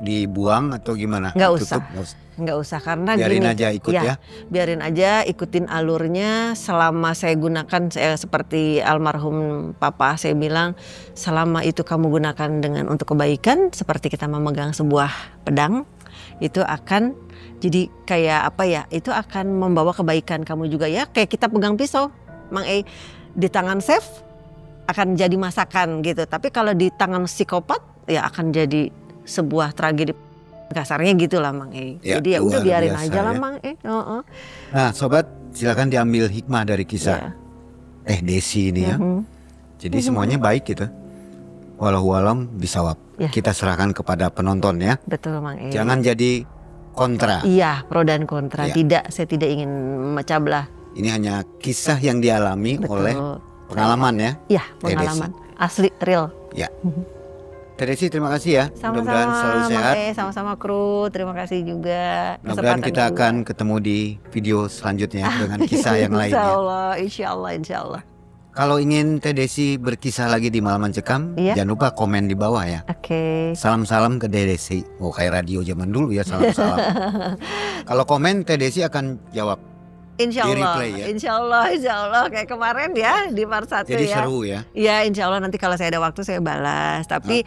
Dibuang atau gimana? Nggak Tutup? usah. Nggak usah karena Biarin gini, aja ikut ya. Biarin aja, ikutin alurnya. Selama saya gunakan, seperti almarhum papa saya bilang, selama itu kamu gunakan dengan untuk kebaikan, seperti kita memegang sebuah pedang, itu akan jadi kayak apa ya? Itu akan membawa kebaikan kamu juga ya. Kayak kita pegang pisau, Mang di tangan chef akan jadi masakan gitu. Tapi kalau di tangan psikopat ya akan jadi sebuah tragedi. Kasarnya gitu lah Mang Ya, jadi ya udah biarin aja lah ya. Mang Nah sobat, silakan diambil hikmah dari kisah Desi ini ya. Jadi semuanya baik gitu. Walau bisawab. Kita serahkan kepada penonton ya. Betul Mang Jangan jadi kontra. Iya, pro dan kontra. Tidak, saya tidak ingin memecah belah. Ini hanya kisah yang dialami oleh pengalaman ya. Iya, pengalaman asli, real. Ya. Teh Desi, terima kasih ya. Mudah-mudahan selalu Sama-sama sehat. sama-sama kru. Terima kasih juga. Mudah-mudahan kita akan ketemu di video selanjutnya dengan kisah yang lainnya. Insya Allah. Kalau ingin Teh Desi berkisah lagi di Malam Mencekam, jangan lupa komen di bawah ya. Oke. Salam-salam ke Teh Desi. Oh, kayak radio zaman dulu ya, salam-salam. Kalau komen Teh Desi akan jawab. Insya Allah, replay, ya? Insya Allah kayak kemarin ya di part 1 Jadi ya. seru ya. Iya, Insya Allah nanti kalau saya ada waktu saya balas. Tapi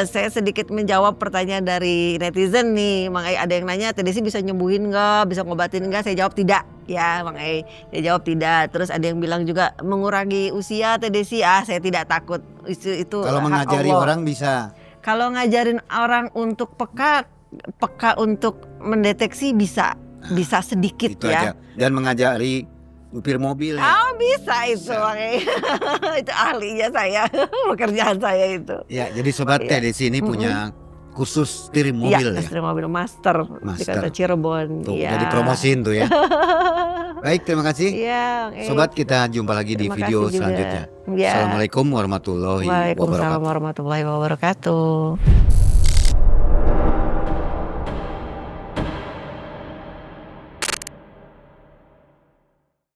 saya sedikit menjawab pertanyaan dari netizen nih, Mang ada yang nanya, Teh Desi bisa nyembuhin nggak, bisa ngobatin nggak? Saya jawab tidak, ya Mang Dia jawab tidak. Terus ada yang bilang juga mengurangi usia Teh Desi, saya tidak takut. Itu kalau mengajari Allah. orang bisa. Kalau ngajarin orang untuk peka untuk mendeteksi bisa sedikit itu ya. Aja. Dan mengajari supir mobil ya. Oh bisa itu itu ahlinya saya, pekerjaan saya itu. Ya, jadi sobat Teh Desi ini punya khusus setir mobil ya. Setir mobil master. Di kota Cirebon. Tuh, jadi promosiin tuh ya. Baik, terima kasih. Ya, sobat, kita jumpa lagi di video selanjutnya. Ya. Assalamualaikum warahmatullahi wabarakatuh. Waalaikumsalam warahmatullahi wabarakatuh.